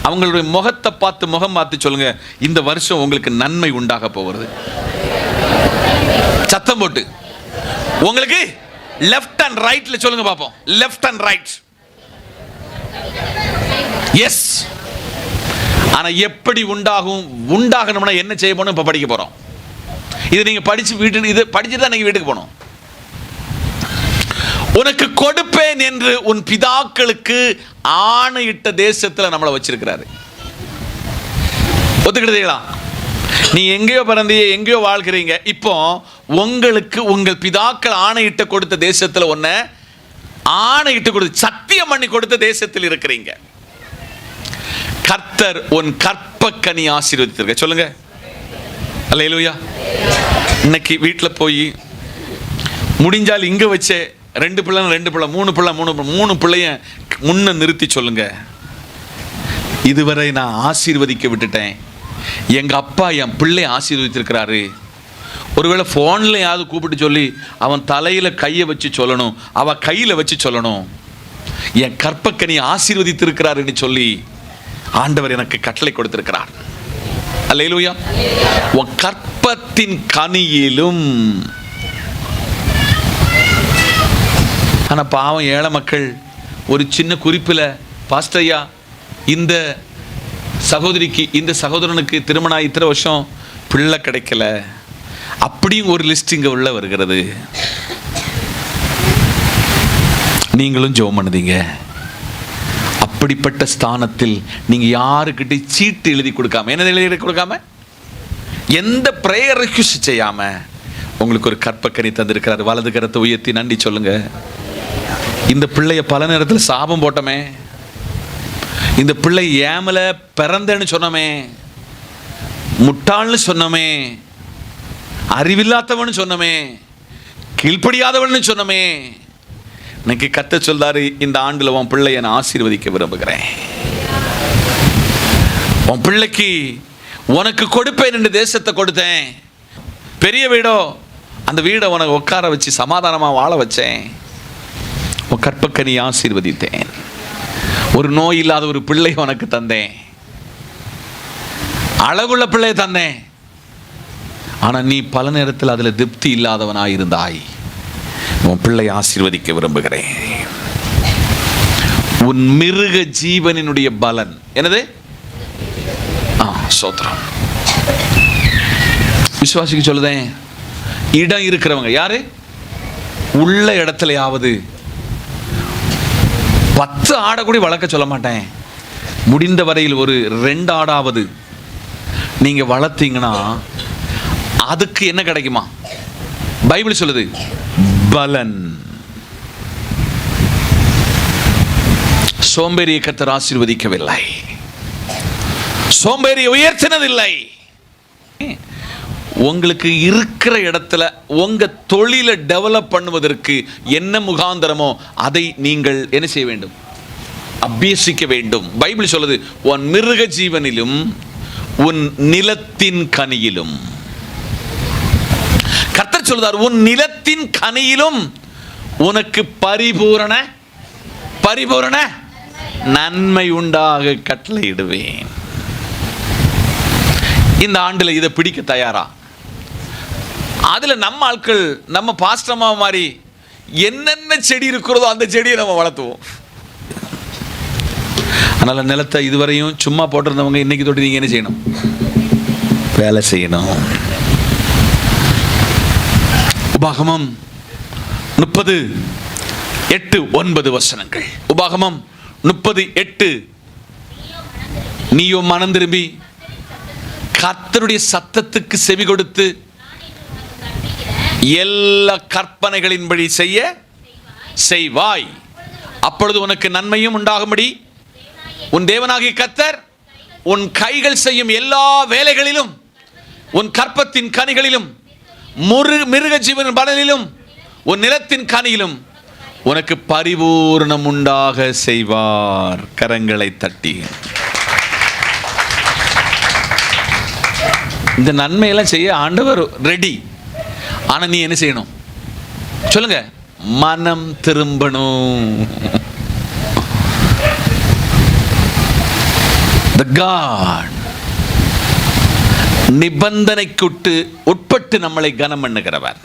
அவங்களுடைய முகத்தை பார்த்து முகம் பார்த்து சொல்லுங்க, இந்த வருஷம் உங்களுக்கு நன்மை உண்டாக போகிறது. சத்தம் போட்டு உங்களுக்கு லெஃப்ட் அண்ட் ரைட்ல சொல்லுங்க பாப்போம். Left and right. எஸ். ஆனா எப்படி உண்டாகணும்னா என்ன செய்ய போறோம், இப்ப படிக்க போறோம். இது நீங்க படிச்சுட்டு தான் நீங்க வீட்டுக்கு போகணும். உனக்கு கொடுப்பேன் என்று உன் பிதாக்களுக்கு ஆணையிட்ட தேசத்துல நம்மளை வச்சிருக்கிறாரு. ஒத்துக்கிட்டீங்களா? நீ எங்கேயோ பிறந்தீங்க, எங்கேயோ வாழ்கிறீங்க. இப்போ உங்களுக்கு உங்கள் பிதாக்கள் ஆணையிட்ட கொடுத்த தேசத்துல ஒன்ன ஆணையிட்டு கொடுத்து சத்தியம் பண்ணி கொடுத்த தேசத்தில் இருக்கிறீங்க. கர்த்தர் உன் கற்பக்கனி ஆசீர்வதித்திருக்க. சொல்லுங்க அல்லேலூயா. இன்னைக்கு வீட்டில் போய் முடிஞ்சால் இங்க வச்சே 2 பிள்ளை 3 பிள்ளைய முன்ன நிறுத்தி சொல்லுங்க, இதுவரை நான் ஆசீர்வதிக்க விட்டுட்டேன், எங்க அப்பா என் பிள்ளை ஆசீர்வதித்திருக்கிறாரு. ஒருவேளை போன்லயாவது கூப்பிட்டு சொல்லி அவன் தலையில கையை வச்சு சொல்லணும், அவ கையில வச்சு சொல்லணும், என் கற்பக்கனி ஆசீர்வதித்திருக்கிறாருன்னு சொல்லி ஆண்டவர் எனக்கு கட்டளை கொடுத்திருக்கிறார். அல்லேலூயா. உன் கற்பத்தின் கனியிலும். ஆனா பாவம் ஏழை மக்கள் ஒரு சின்ன குறிப்பில், பாஸ்டர்யா இந்த சகோதரிக்கு இந்த சகோதரனுக்கு திருமணம் இத்தனை வருஷம் பிள்ளை கிடைக்கல, அப்படியும் ஒரு லிஸ்ட் இங்க உள்ள வருகிறது. நீங்களும் ஜெபம் பண்ணுதீங்க. அப்படிப்பட்ட ஸ்தானத்தில் நீங்க யாருக்கிட்ட சீட்டு எழுதி கொடுக்காம, என்ன எழுதி கொடுக்காம, எந்த பிரேயர் ரெக்வெஸ்ட் செய்யாம உங்களுக்கு ஒரு கற்பக்கனி தந்திருக்கிறார். வலது கரத்தை உயர்த்தி நன்றி சொல்லுங்க. இந்த பிள்ளைய பல நேரத்தில் சாபம் போட்டமே, இந்த பிள்ளை ஏமல பிறந்தன்னு சொன்னமே, முட்டாள்னு சொன்னமே, அறிவில்லாதவன் சொன்னமே, கீழ்ப்படியாதவன் சொன்னமே, இன்னைக்கு கத்த சொல்றாரு, இந்த ஆண்டுல உன் பிள்ளைய நான் ஆசீர்வதிக்க விரும்புகிறேன். உன் பிள்ளைக்கு உனக்கு கொடுப்பேன் என்று தேசத்தை கொடுத்தேன். பெரிய வீடோ, அந்த வீடை உனக்கு உட்கார வச்சு சமாதானமா வாழ வச்சேன். உன் கற்பக்கனி ஆசீர்வதித்தேன். ஒரு நோய் இல்லாத ஒரு பிள்ளை உனக்கு தந்தேன், அழகுள்ள பிள்ளை தந்தேன். ஆனா நீ பல நேரத்தில் அதுல திருப்தி இல்லாதவனாய் இருந்தாய். உன் பிள்ளை ஆசீர்வதிக்க விரும்புகிறேன். உன் மிருக ஜீவனினுடைய பலன் என்னது? சோத்திரம். விசுவாசிக்கு சொல்லுதேன், இடம் இருக்கிறவங்க யாரு? உள்ள இடத்துலயாவது 10 ஆடை கூட வளர்க்க சொல்ல மாட்டேன், முடிந்த வரையில் ஒரு 2 ஆடாவது நீங்க வளர்த்தீங்கன்னா அதுக்கு என்ன கிடைக்குமா? பைபிள் சொல்லுது, பலன். சோம்பேறியை கர்த்தர் ஆசீர்வதிக்கவில்லை, சோம்பேறியை உயர்த்தினதில்லை. உங்களுக்கு இருக்கிற இடத்துல உங்க தொழிலை டெவலப் பண்ணுவதற்கு என்ன முகாந்தரமோ அதை நீங்கள் என்ன செய்ய வேண்டும்? அபியசிக்க வேண்டும். பைபிள் சொல்லுது, உன் மிருக ஜீவனிலும் உன் நிலத்தின் கனியிலும். கர்த்தர் சொல்றார், உன் நிலத்தின் கனியிலும் உனக்கு பரிபூரண நன்மை உண்டாக கட்டளையிடுவேன். இந்த ஆண்டுல இதை பிடிக்க தயாரா? அதுல நம்ம ஆட்கள், நம்ம பாஸ்டமா மாதிரி என்னென்ன செடி இருக்கிறதோ அந்த செடியை நம்ம வளர்த்துவோம். அதனால நிலத்தை இதுவரையும் சும்மா போட்டிருந்தவங்க இன்னைக்கு தொட்டு நீங்க என்ன செய்யணும்? வேலை செய்யணும். உபாகமம் 30:8-9 உபாகமம் 30:8. நீயோ மனம் திரும்பி கர்த்தருடைய சத்தத்துக்கு செவி கொடுத்து எல்லா கற்பனைகளின்படி செய்வாய். அப்பொழுது உனக்கு நன்மையும் உண்டாகும்படி உன் தேவனாகிய கர்த்தர் உன் கைகள் செய்யும் எல்லா வேலைகளிலும், உன் கற்பத்தின் கனிகளிலும், மிருக ஜீவன் பலனிலும், உன் நிலத்தின் கனியிலும் உனக்கு பரிபூர்ணம் உண்டாக செய்வார். கரங்களை தட்டி இந்த நன்மையெல்லாம் செய்ய ஆண்டவர் ரெடி. ஆனா நீ என்ன செய்யணும் சொல்லுங்க? மனம் திரும்பணும். The God நிபந்தனைக்கு உட்பட்டு நம்மளை கனம் பண்ணுகிறவர்,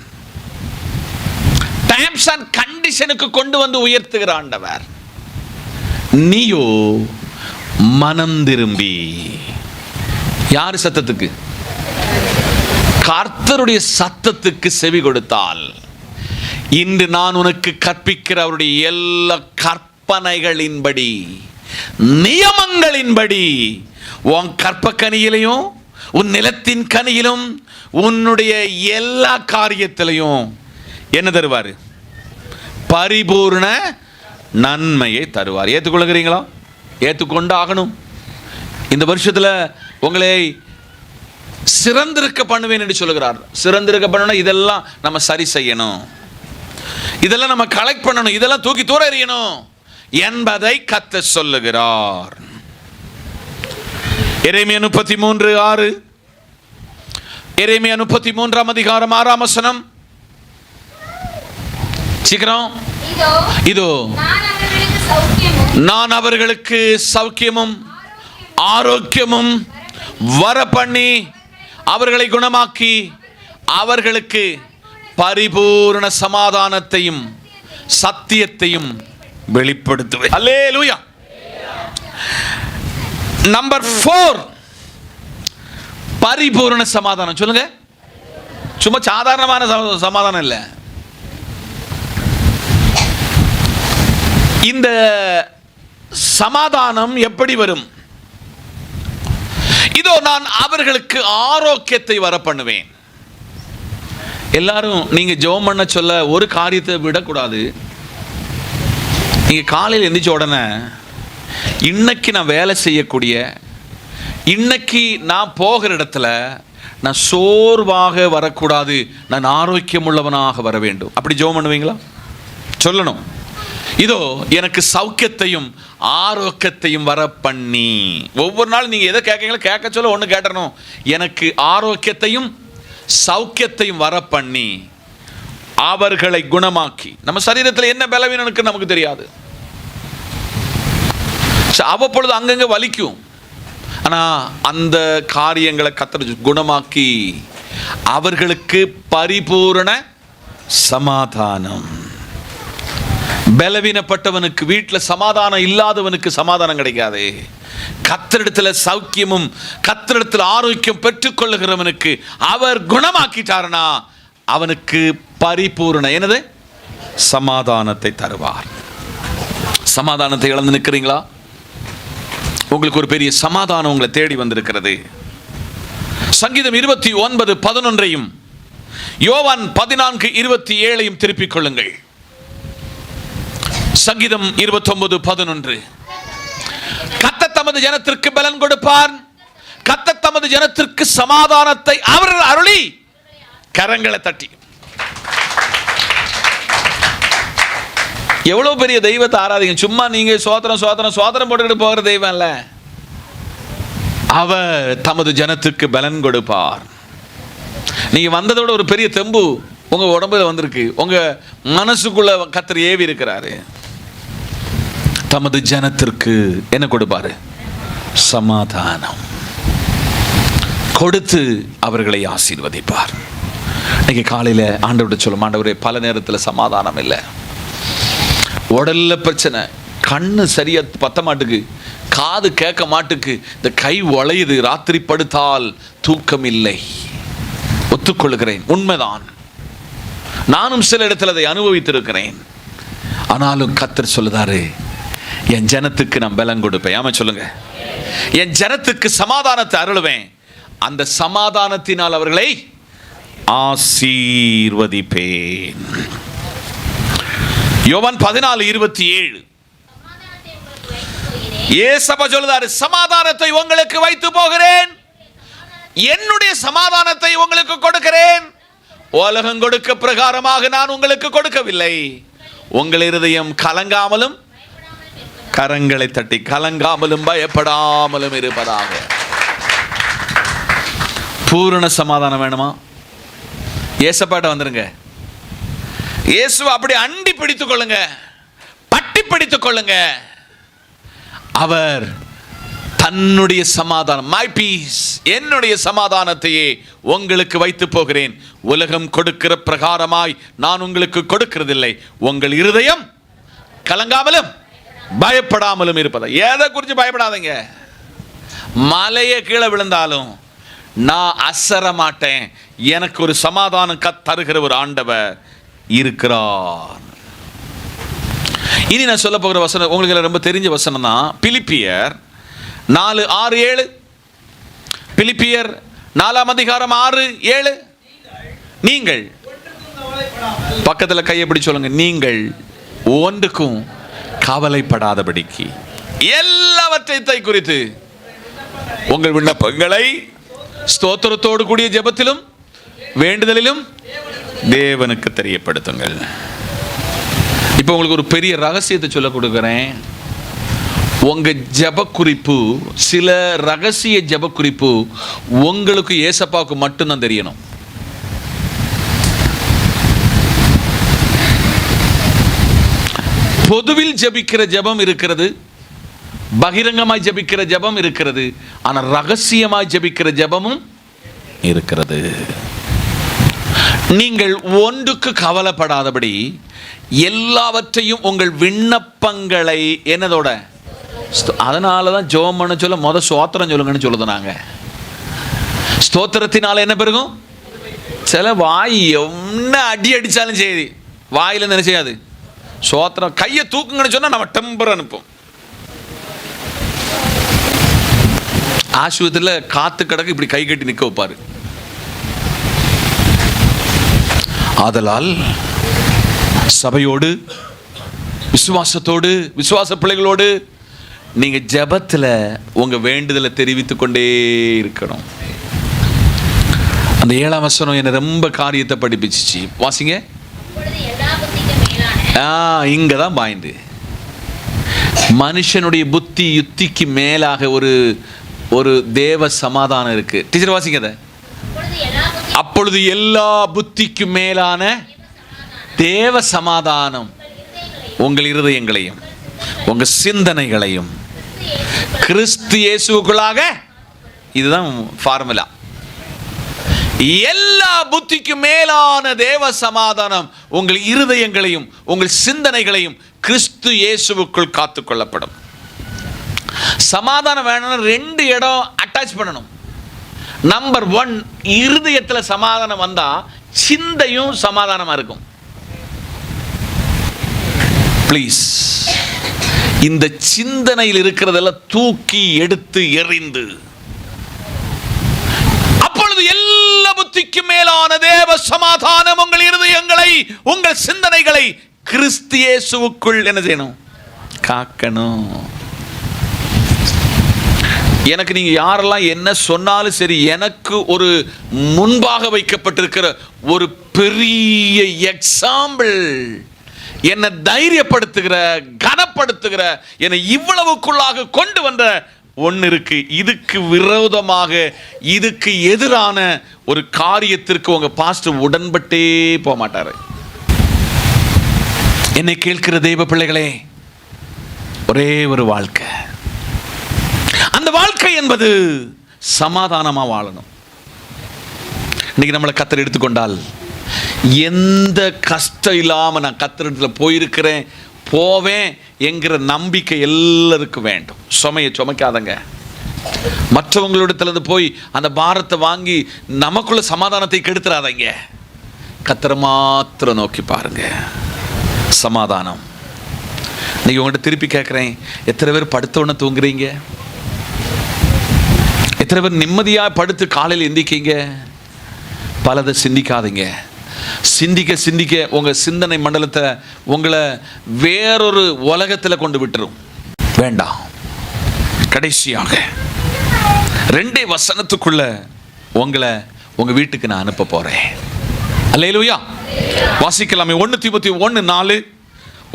டைம்ஸ் அண்ட் கண்டிஷனுக்கு கொண்டு வந்து உயர்த்துகிற ஆண்டவர். நீயோ மனம் திரும்பி யாரு சத்தத்துக்கு? கர்த்தருடைய சத்தத்துக்கு செவி கொடுத்தால், இன்று நான் உனக்கு கற்பிக்கிற அவருடைய எல்லா கற்பனைகளின்படி, நியமங்களின்படி, உன் கற்பக்கனியிலையும் உன் நிலத்தின் கனியிலும் உன்னுடைய எல்லா காரியத்திலையும் என்ன தருவார்? பரிபூர்ண நன்மையை தருவார். ஏற்றுக்கொள்கிறீங்களா? ஏற்றுக்கொண்டு ஆகணும். இந்த வருஷத்துல உங்களை சிறந்திருக்க பண்ணுவேன் என்று சொல்லுகிறார். சிறந்திருக்க பண்ணணும், இதெல்லாம் நம்ம சரி செய்யணும், இதெல்லாம் நம்ம கலெக்ட் பண்ணணும், இதெல்லாம் தூக்கி தூர எறியணும் என்பதை கர்த்தர் சொல்லுகிறார். எரேமியா 33:6. எரேமியா 33:6 சீக்கிரம். இதோ நான் அவர்களுக்கு சௌக்கியமும் ஆரோக்கியமும் வர பண்ணி அவர்களை குணமாக்கி அவர்களுக்கு பரிபூர்ண சமாதானத்தையும் சத்தியத்தையும் வெளிப்படுத்துவேன். அல்லேலூயா. நம்பர் 4, பரிபூர்ண சமாதானம். சொல்லுங்க. சும்மா சாதாரணமான சமாதானம் இல்லை. இந்த சமாதானம் எப்படி வரும்? இதோ நான் அவர்களுக்கு ஆரோக்கியத்தை வர பண்ணுவேன். எல்லாரும் நீங்க ஜெபம் பண்ண சொல்ல ஒரு காரியத்தை விடக்கூடாது. நீங்க காலையில் எந்திரிச்ச உடனே, இன்னைக்கு நான் வேலை செய்யக்கூடிய, இன்னைக்கு நான் போகிற இடத்துல நான் சோர்வாக வரக்கூடாது, நான் ஆரோக்கியம் உள்ளவனாக வர வேண்டும். அப்படி ஜெபம் பண்ணுவீங்களா? சொல்லணும். இதோ எனக்கு சௌக்கியத்தையும் ஆரோக்கியத்தையும் வர பண்ணி. ஒவ்வொரு நாள் நீங்க எதை கேட்கீங்களோ கேட்க சொல்ல ஒன்று கேட்டணும். எனக்கு ஆரோக்கியத்தையும் சௌக்கியத்தையும் வர பண்ணி அவர்களை குணமாக்கி. நம்ம சரீரத்தில் என்ன பலவீனம் இருக்கு நமக்கு தெரியாது. அவ்வப்பொழுது அங்கங்க வலிக்கும். ஆனா அந்த காரியங்களை கர்த்தர் குணமாக்கி அவர்களுக்கு பரிபூரண சமாதானம். பலவீனப்பட்டவனுக்கு, வீட்டில் சமாதானம் இல்லாதவனுக்கு சமாதானம் கிடைக்காது. கர்த்தரிடத்துல சௌக்கியமும் கர்த்தரிடத்துல ஆரோக்கியம் பெற்றுக்கொள்ளுகிறவனுக்கு அவர் குணமாக்கிட்டாருனா அவனுக்கு பரிபூர்ண என்னது சமாதானத்தை தருவார். சமாதானத்தை இழந்து நிற்கிறீங்களா? உங்களுக்கு ஒரு பெரிய சமாதானம் உங்களை தேடி வந்திருக்கிறது. சங்கீதம் 29:11 யோவான் 14:27 திருப்பிக் கொள்ளுங்கள். சங்கீதம் 29:11 கர்த்தர் தமது ஜனத்திற்கு பலன் கொடுப்பார், கர்த்தர் தமது ஜனத்திற்கு சமாதானத்தை அவர்கள் அருளி கரங்களை தட்டி. எவ்வளவு பெரிய தெய்வத்தை ஆராதிங்க. சும்மா நீங்க சோத்திரம் சோத்திரம் சோத்திரம் போட்டுக்கிட்டு போகிற தெய்வம் இல்ல. அவர் தமது ஜனத்துக்கு பலன் கொடுப்பார். நீங்க வந்ததோட ஒரு பெரிய தெம்பு உங்க உடம்புல வந்திருக்கு. உங்க மனசுக்குள்ள கர்த்தர் ஏவி இருக்கிறாரு. தமது ஜனத்திற்கு என்ன கொடுப்பாரு? சமாதானம் கொடுத்து அவர்களை ஆசீர்வதிப்பார். இன்னைக்கு காலையில ஆண்டவர்கிட்ட சொல்லும், ஆண்டவரே பல நேரத்தில் சமாதானம் இல்லை, உடல்ல பிரச்சனை, கண்ணு சரியா பத்த மாட்டுக்கு, காது கேட்க மாட்டுக்கு, இந்த கை வளையுது, ராத்திரி படுத்தால் தூக்கம் இல்லை. ஒத்துக்கொள்கிறேன், உண்மைதான். நானும் சில இடத்துல அதை அனுபவித்திருக்கிறேன். ஆனாலும் கர்த்தர் சொல்லுதாரு, என் ஜனத்துக்கு நான் பலன் கொடுப்பேன். ஆமா சொல்லுங்க. என் ஜனத்துக்கு சமாதானத்தை அருளுவேன், அந்த சமாதானத்தினால் அவர்களை ஆசீர்வதிப்பேன். யோவான் 14:27 இயேசப்பா சொல்லுதாரு, சமாதானத்தை உங்களுக்கு வைத்து போகிறேன், என்னுடைய சமாதானத்தை உங்களுக்கு கொடுக்கிறேன். உலகம் கொடுக்க பிரகாரமாக நான் உங்களுக்கு கொடுக்கவில்லை. உங்கள் இருதயம் கலங்காமலும் கரங்களை தட்டி கலங்காமலும் பயப்படாமலும் இருப்பதாக. பூரண சமாதானம் வேணுமா? இயேசப்பாட்ட வந்துருங்க. இயேசுவை அப்படி அண்டி பிடித்துக் கொள்ளுங்க, பட்டி பிடித்துக் கொள்ளுங்க. அவர் தன்னுடைய சமாதானம், மை பீஸ், என்னுடைய சமாதானத்தையே உங்களுக்கு வைத்து போகிறேன். உலகம் கொடுக்கிற பிரகாரமாய் நான் உங்களுக்கு கொடுக்கிறதில்லை. உங்கள் இருதயம் கலங்காமலும் பயப்படாமலும் இருப்பதா. எதை குறித்து பயப்படாதீங்க. மலையை கீழே விழுந்தாலும் நான் அசர மாட்டேன். எனக்கு ஒரு சமாதானம் தருகிற ஒரு ஆண்டவர் இருக்கிறார். இனி நான் சொல்ல போகிற வசனம் உங்களுக்கு ரொம்ப தெரிஞ்ச வசனம் தான். பிலிப்பியர் 4:6-7. பிலிப்பியர் 4:6-7. நீங்கள் பக்கத்தில் கையை பிடி சொல்லுங்க. நீங்கள் ஒன்றுக்கும் கவலைப்படாதபடிக்கு எல்லாவற்றை குறித்து உங்கள் விண்ணப்பங்களை ஸ்தோத்திரத்தோடு கூடிய ஜெபத்திலும் வேண்டுதலிலும் தேவனுக்கு தெரியப்படுத்துங்கள். இப்போ உங்களுக்கு ஒரு பெரிய ரகசியத்தை சொல்ல கொடுக்கிறேன். உங்க ஜெப குறிப்பு, சில ரகசிய ஜெப குறிப்பு உங்களுக்கு ஏசப்பாவுக்கு மட்டும்தான் தெரியணும். பொதுவில் ஜெபிக்கிற ஜெபம் இருக்கிறது, பகிரங்கமாய் ஜெபிக்கிற ஜெபம் இருக்கிறது, ஆனால் ரகசியமாய் ஜெபிக்கிற ஜெபமும் இருக்கிறது. நீங்கள் ஒன்றுக்கு கவலைப்படாதபடி எல்லாவற்றையும் உங்கள் விண்ணப்பங்களை என்னதோட, அதனால தான் ஜெபம் பண்ண சொல்ல ஸ்தோத்திரம் சொல்லுங்கன்னு சொல்லுது. நாங்கள் ஸ்தோத்திரத்தினால என்ன பெருகும்? சில வாய் என்ன அடி அடித்தாலும் சரி, வாயில என்ன செய்யாது? ஸ்தோத்திரம். கையை தூக்குங்கன்னு சொன்னா நம்ம டெம்பர் அனுப்போம். ஆஸ்பத்திரியில் காத்து கிடக்கு, இப்படி கை கட்டி நிற்க வைப்பாரு. ஆதலால் சபையோடு, விசுவாசத்தோடு, விசுவாச பிள்ளைகளோடு நீங்க ஜெபத்தில் உங்க வேண்டுதலை தெரிவித்துக் கொண்டே இருக்கணும். அந்த 7ஆம் வசனம் என்ன ரொம்ப காரியத்தை படிப்பிச்சிச்சு. வாசிங்க. இங்கதான் பாயிண்ட். மனுஷனுடைய புத்தி யுத்திக்கு மேலாக ஒரு தேவ சமாதானம் இருக்கு. டீச்சர் வாசிங்க அதை. அப்பொழுது எல்லா புத்திக்கு மேலான தேவ சமாதானம் உங்கள் இருதயங்களையும் உங்க சிந்தனைகளையும் கிறிஸ்து இயேசுவுக்குள்ளாக, இதுதான் ஃபார்முலா. எல்லா புத்திக்கும் மேலான தேவ சமாதானம் உங்கள் இருதயங்களையும் உங்கள் சிந்தனைகளையும் கிறிஸ்து இயேசுவுக்குள் காத்துக்கொள்ளப்படும். சமாதானம் வேணும்னா 2 இடம் அட்டாச் பண்ணணும். நம்பர் 1, இருதயத்தில் சமாதானம் வந்தா சிந்தையும் சமாதானமா இருக்கும். ப்ளீஸ், இந்த சிந்தனையில் இருக்கிறதெல்லாம் தூக்கி எடுத்து எறிந்து, அப்பொழுது எல்லா புத்திக்கு மேலான தேவ சமாதானம் உங்கள் இருதயங்களை உங்கள் சிந்தனைகளை கிறிஸ்து இயேசுவுக்குள் என்ன செய்யணும்? காக்கணும். எனக்கு நீங்க யாரெல்லாம் என்ன சொன்னாலும் சரி, எனக்கு ஒரு முன்பாக வைக்கப்பட்டிருக்கிற ஒரு பெரிய எக்ஸாம்பிள், என்னை தைரியப்படுத்துகிற, கனப்படுத்துகிற, என்னை இவ்வளவுக்குள்ளாக கொண்டு வந்த ஒன்று இருக்கு. இதுக்கு விரோதமாக, இதுக்கு எதிரான ஒரு காரியத்திற்கு உங்க பாஸ்டர் உடன்பட்டே போக மாட்டாரு. என்னை கேட்கிற தெய்வ பிள்ளைகளே, ஒரே ஒரு வாழ்க்கை. அந்த வாழ்க்கை என்பது சமாதானமா வாழணும். இன்னைக்கு நம்மளை கர்த்தர் எடுத்துக்கொண்டால், எந்த கஷ்டம் இல்லாம நான் கர்த்தரிடத்துல போயிருக்கிறேன், போவேன் என்கிற நம்பிக்கை எல்லாருக்கும் வேண்டும். சுமையை சுமைக்காதங்க. மற்றவங்களிடத்துல போய் அந்த பாரத்தை வாங்கி நமக்குள்ள சமாதானத்தை கெடுத்துறாதீங்க. கர்த்தரை மாத்திரம் நோக்கி பாருங்க, சமாதானம். நீங்க உங்கள்கிட்ட திருப்பி கேட்குறேன், எத்தனை பேர் படுத்தோன்னு தூங்குறீங்க? எத்தனை பேர் நிம்மதியாக படுத்து காலையில் எந்திரிக்கீங்க? பலதை சிந்திக்காதீங்க. சிந்திக்க சிந்திக்க உங்கள் சிந்தனை மண்டலத்தை உங்களை வேறொரு உலகத்தில் கொண்டு விட்டுரும். வேண்டாம். கடைசியாக 2 வசனத்துக்குள்ள உங்களை உங்கள் வீட்டுக்கு நான் அனுப்ப போகிறேன். அல்லேலூயா. வாசிக்கலாமே. 1 தீமோத்தேயு 1:4.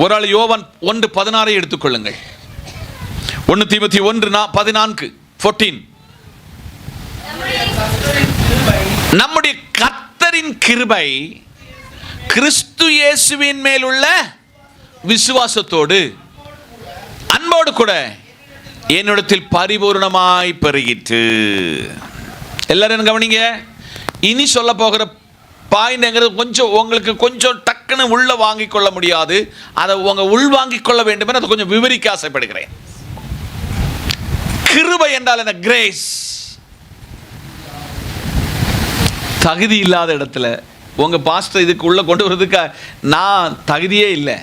ஒரு ஆள் யோவான் 1:16 எடுத்துக்கொள்ளுங்கள். 1 தீமோத்தேயு 1:14 14. நம்முடைய கர்த்தரின் கிருபை கிறிஸ்து இயேசுவின் மேலுள்ள விசுவாசத்தோடு அன்போடு கூட என்னிடத்தில் பரிபூர்ணமாய் பெருகிற்று. எல்லாரும் கவனிங்க. இனி சொல்ல போகிற பாயிண்ட்ங்கிறது கொஞ்சம் உங்களுக்கு கொஞ்சம் டக்குன்னு உள்ள வாங்கிக் கொள்ள முடியாது. அதை உங்க உள் வாங்கிக் கொள்ள வேண்டும் என அதை கொஞ்சம் விவரிக்க ஆசைப்படுகிறேன். கிருபை என்றால் என்ன? கிரேஸ். தகுதி இல்லாத இடத்துல உங்க பாஸ்டர் இதுக்கு உள்ள கொண்டு வரதுக்கு நான் தகுதியே இல்லை.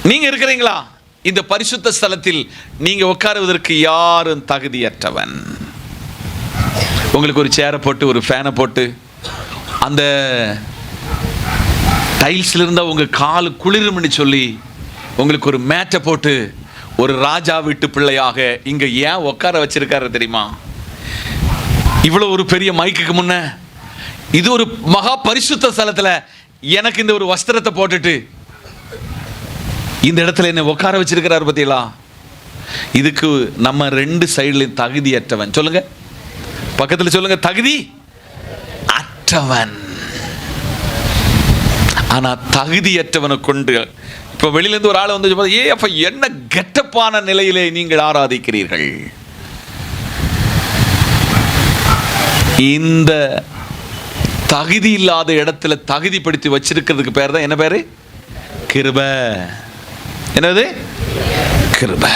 நீங்க இருக்கிறீங்களா? இந்த பரிசுத்த ஸ்தலத்தில் நீங்க உட்காருவதற்கு யாரும் தகுதியற்றவன். உங்களுக்கு ஒரு சேரை போட்டு, ஒரு ஃபேனை போட்டு, அந்த டைல்ஸ்ல இருந்தா உங்க கால் குளிரும்னு சொல்லி உங்களுக்கு ஒரு மேட்டை போட்டு ஒரு ராஜா வீட்டு பிள்ளையாக இங்க ஏன் உட்கார வச்சிருக்காரு தெரியுமா? இவ்வளவு ஒரு பெரிய மைக்குக்கு முன்ன, இது ஒரு மகா பரிசுத்த ஸ்தலத்துல எனக்கு இந்த ஒரு வஸ்திரத்தை போட்டுட்டு இந்த இடத்துல என்ன உட்கார வச்சிருக்கிறார் பத்தியா? இதுக்கு நம்ம 2 சைடுலையும் தகுதியற்றவன். சொல்லுங்க, பக்கத்துல சொல்லுங்க, தகுதி அற்றவன். ஆனா தகுதியற்றவனை கொண்டு இப்ப வெளியில இருந்து ஒரு ஆள் வந்து, ஏ அப்ப என்ன கெட்டப்பான நிலையிலே நீங்கள் ஆராதிக்கிறீர்கள். இந்த தகுதி இல்லாத இடத்துல தகுதிப்படுத்தி வச்சிருக்கிறதுக்கு பேர் தான் என்ன பேரு? கிருபை. என்னது? கிருபை.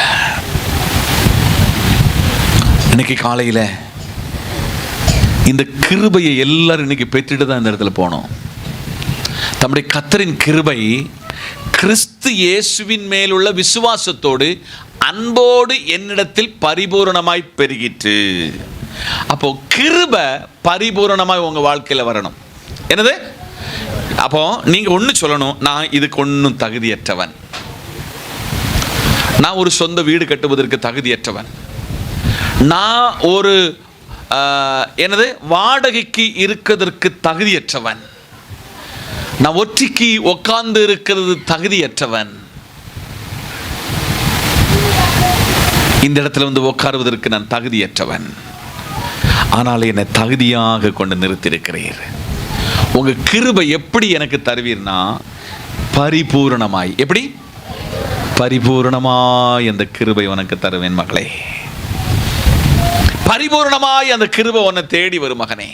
இன்னைக்கு காலையில இந்த கிருபையை எல்லாரும் இன்னைக்கு பெற்றுட்டு தான் இந்த இடத்துல போனோம். தம்முடைய கர்த்தரின் கிருபை கிறிஸ்து இயேசுவின் மேலுள்ள விசுவாசத்தோடு அன்போடு என்னிடத்தில் பரிபூரணமாய் பெருகிற்று. அப்போ கிருபை பரிபூரணமாய் உங்க வாழ்க்கையில வரணும். என்னது? அப்போ நீங்க ஒண்ணு சொல்லணும், நான் இதுக்கு ஒன்றும் தகுதியற்றவன். நான் ஒரு சொந்த வீடு கட்டுவதற்கு தகுதியற்றவன். நான் ஒரு என்னது வாடகைக்கு இருக்கிறதுக்கு தகுதியற்றவன். நான் ஒற்றிக்கு உட்கார்ந்து இருக்கிறது தகுதியற்றவன். இந்த இடத்துல வந்து உட்காருவதற்கு நான் தகுதியற்றவன். ஆனால் என்னை தகுதியாக கொண்டு நிறுத்தியிருக்கிறீர். உங்க கிருபை எப்படி எனக்கு தருவீர்னா பரிபூரணமாய். எப்படி? பரிபூரணமாய் அந்த கிருபை உனக்கு தருவேன் மகளே. பரிபூரணமாய் அந்த கிருபை உன்னை தேடி வரும் மகனே.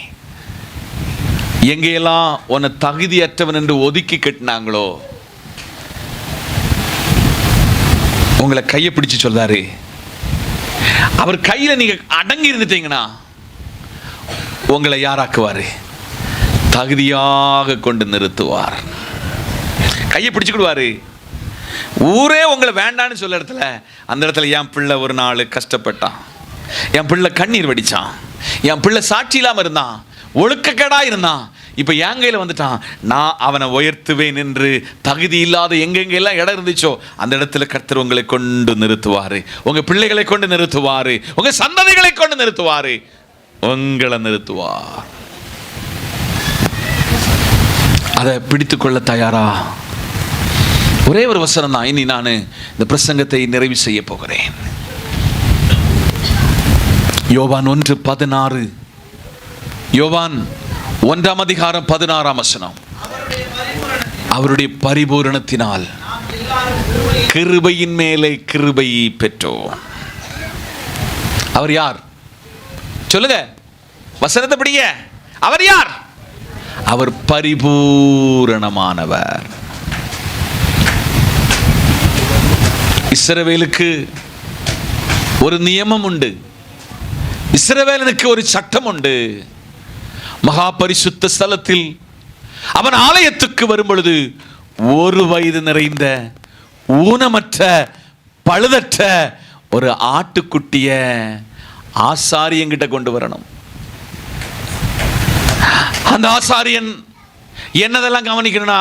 எங்கெல்லாம் உன்னை தகுதியற்றவன் என்று ஒதுக்கி கட்டினாங்களோ, உங்களை கையை பிடிச்சு சொல்றாரு, அவர் கையில நீங்க அடங்கி இருந்துட்டீங்கன்னா உங்களை யாராக்குவாரு? தகுதியாக கொண்டு நிறுத்துவார். கையை பிடிச்சுக்கிடுவாரு. ஊரே உங்களை வேண்டான்னு சொல்ல இடத்துல, அந்த இடத்துல என் பிள்ளை ஒரு நாள் கஷ்டப்பட்டான், என் பிள்ளை கண்ணீர் வடிச்சான், என் பிள்ளை சாட்சி இல்லாம இருந்தான், ஒழுக்கக்கேடா இருந்தான், இப்போ என் கையில் வந்துட்டான், நான் அவனை உயர்த்துவேன் என்று தகுதி இல்லாத எங்கெங்கெல்லாம் இடம் இருந்துச்சோ அந்த இடத்துல கர்த்தர் உங்களை கொண்டு நிறுத்துவார். உங்கள் பிள்ளைகளை கொண்டு நிறுத்துவார். உங்கள் சந்ததிகளை கொண்டு நிறுத்துவார். உங்களை நிறுத்துவார். அதை பிடித்துக்கொள்ள தயாரா? ஒரே ஒரு வசனம் தான். இனி நான் இந்த பிரசங்கத்தை நிறைவு செய்ய போகிறேன். யோவான் 1:16. யோவான் 1:16 அவருடைய பரிபூரணத்தினால் கிருபையின் மேலே கிருபையை பெற்றோம். அவர் யார் சொல்லுங்க, வசனத்தை படிங்க. அவர் யார்? அவர் பரிபூரணமானவர். இஸ்ரவேலுக்கு ஒரு நியமம் உண்டு. இஸ்ரவேலனுக்கு ஒரு சட்டம் உண்டு. மகா பரிசுத்த ஸ்தலத்தில் அவன் ஆலயத்துக்கு வரும் பொழுது 1 வயது நிறைந்த ஊனமற்ற பழுதற்ற ஒரு ஆட்டுக்குட்டிய ஆசாரியங்கிட்ட கொண்டு வரணும். அந்த ஆசாரியன் என்னதெல்லாம் கவனிக்கணும்னா,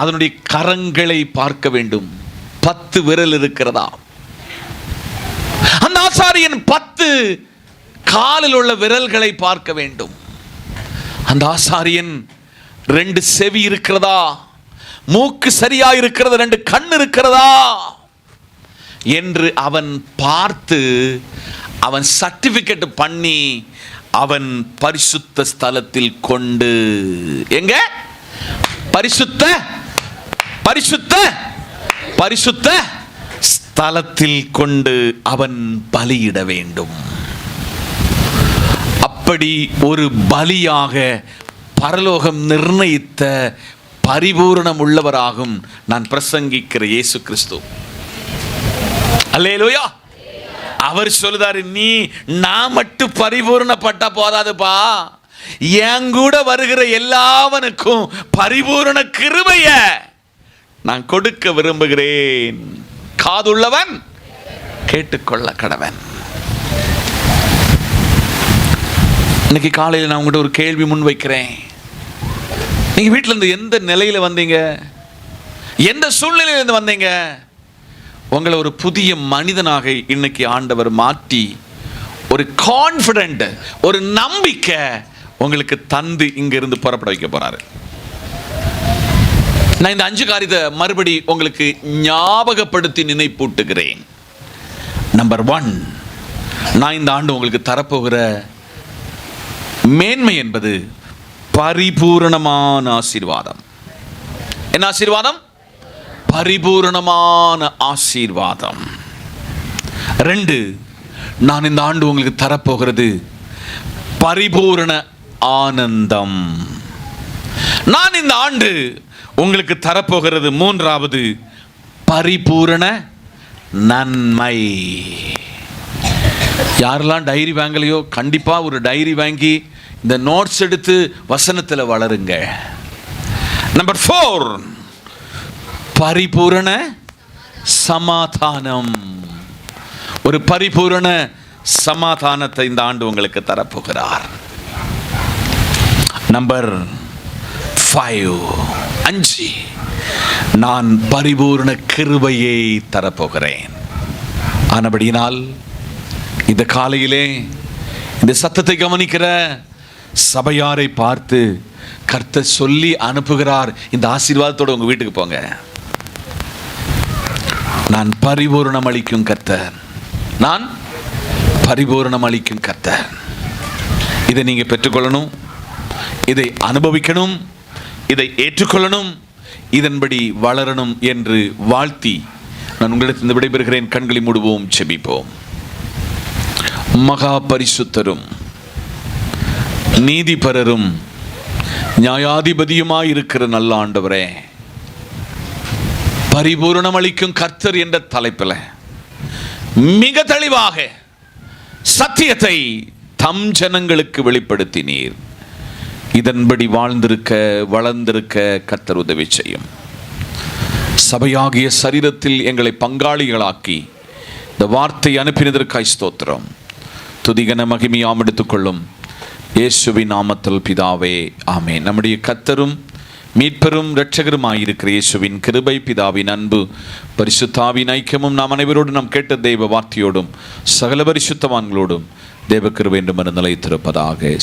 அதனுடைய கரங்களை பார்க்க வேண்டும். 10 விரல் இருக்கிறதா? அந்த ஆசாரியன் 10 காலில் உள்ள விரல்களை பார்க்க வேண்டும். அந்த ஆசாரியன் 2 செவி இருக்கிறதா, மூக்கு சரியா இருக்கிறது, 2 கண் இருக்கிறதா என்று அவன் பார்த்து அவன் சர்டிபிகேட் பண்ணி அவன் பரிசுத்த ஸ்தலத்தில் கொண்டு, எங்க பரிசுத்த பரிசுத்த பரிசுத்த ஸ்தலத்தில் கொண்டு அவன் பலியிட வேண்டும். அப்படி ஒரு பலியாக பரலோகம் நிர்ணயித்த பரிபூரணம் உள்ளவராகும் நான் பிரசங்கிக்கிற இயேசு கிறிஸ்து. அல்லேலூயா. அவர் சொல்லுதாரு, நீ நான் மட்டும் பரிபூரணப்பட்டா போதாதுப்பா, என் கூட வருகிற எல்லாவனுக்கும் பரிபூரண கிருபைய நான் கொடுக்க விரும்புகிறேன். காதுள்ளவன் கேட்டுக்கொள்ள கடவன். இன்னைக்கு காலையில் நான் உங்கள்கிட்ட ஒரு கேள்வி முன் வைக்கிறேன். நீங்க வீட்டில இருந்து எந்த நிலையில வந்தீங்க, எந்த சூழ்நிலையில இருந்து வந்தீங்க? உங்களை ஒரு புதிய மனிதனாக இன்னைக்கு ஆண்டவர் மாற்றி ஒரு கான்ஃபிடென்ட், ஒரு நம்பிக்கை உங்களுக்கு தந்து இங்க இருந்து புறப்பட வைக்க போறாரு. நான் இந்த 5 காரியத்தை மறுபடி உங்களுக்கு ஞாபகப்படுத்தி நினைப்பூட்டுகிறேன். நம்பர் 1, நான் இந்த ஆண்டு உங்களுக்கு தரப்போகிற மேன்மை என்பது பரிபூரணமான ஆசீர்வாதம். என்ன ஆசீர்வாதம்? பரிபூரணமான ஆசீர்வாதம். 2, நான் இந்த ஆண்டு உங்களுக்கு தரப்போகிறது பரிபூரண ஆனந்தம். நான் இந்த ஆண்டு உங்களுக்கு தரப்போகிறது 3வது பரிபூரண நன்மை. யாரெல்லாம் டைரி வாங்கலையோ கண்டிப்பா ஒரு டைரி வாங்கி இந்த நோட்ஸ் எடுத்து வசனத்தில் வளருங்க. நம்பர் 4 பரிபூரண சமாதானம். ஒரு பரிபூரண சமாதானத்தை இந்த ஆண்டு உங்களுக்கு தரப்போகிறார். நம்பர் 5 நான் பரிபூரண கிருபையை தரப்போகிறேன். ஆனபடியினால் இந்த காலையிலே இந்த சத்தத்தை கவனிக்கிற சபையாரை பார்த்து கர்த்தர் சொல்லி அனுப்புகிறார், இந்த ஆசீர்வாதத்தோடு உங்க வீட்டுக்கு போங்க. நான் பரிபூரணம் அளிக்கும் கர்த்தர், நான் பரிபூரணம் அளிக்கும் கர்த்தர். இதை நீங்க பெற்றுக்கொள்ளணும், இதை அனுபவிக்கணும், இதை ஏற்றுக்கொள்ளணும், இதன்படி வளரணும் என்று வாழ்த்தி நான் உங்களிடத்தில் விடைபெறுகிறேன். கண்களை மூடுவோம், செபிப்போம். மகா பரிசுத்தரும் நீதிபரரும் நியாயாதிபதியுமாயிருக்கிற நல்ல ஆண்டவரே, பரிபூரணம் அளிக்கும் கர்த்தர் என்ற தலைப்பில் மிக தெளிவாக சத்தியத்தை தம் ஜனங்களுக்கு வெளிப்படுத்தினீர். இதன்படி வாழ்ந்திருக்க வளர்ந்திருக்க கர்த்தர் உதவி செய்யும். சபையாகிய சரீரத்தில் எங்களை பங்காளிகளாக்கி இந்த வார்த்தை அனுப்பினதற்காய் ஸ்தோத்திரம். துதிகன மகிமையாம் எடுத்துக்கொள்ளும் இயேசுவின் நாமத்தில் பிதாவே, ஆமென். நம்முடைய கர்த்தரும் மீட்பெரும் இரட்சகருமாயிருக்கிற இயேசுவின் கிருபை, பிதாவின் அன்பு, பரிசுத்தாவின் ஐக்கியமும் நாம் அனைவரோடும் நாம் கேட்ட தெய்வ வார்த்தையோடும் சகல பரிசுத்தவான்களோடும் தேவ கிருபை என்று நிலைத்திருப்பதாக.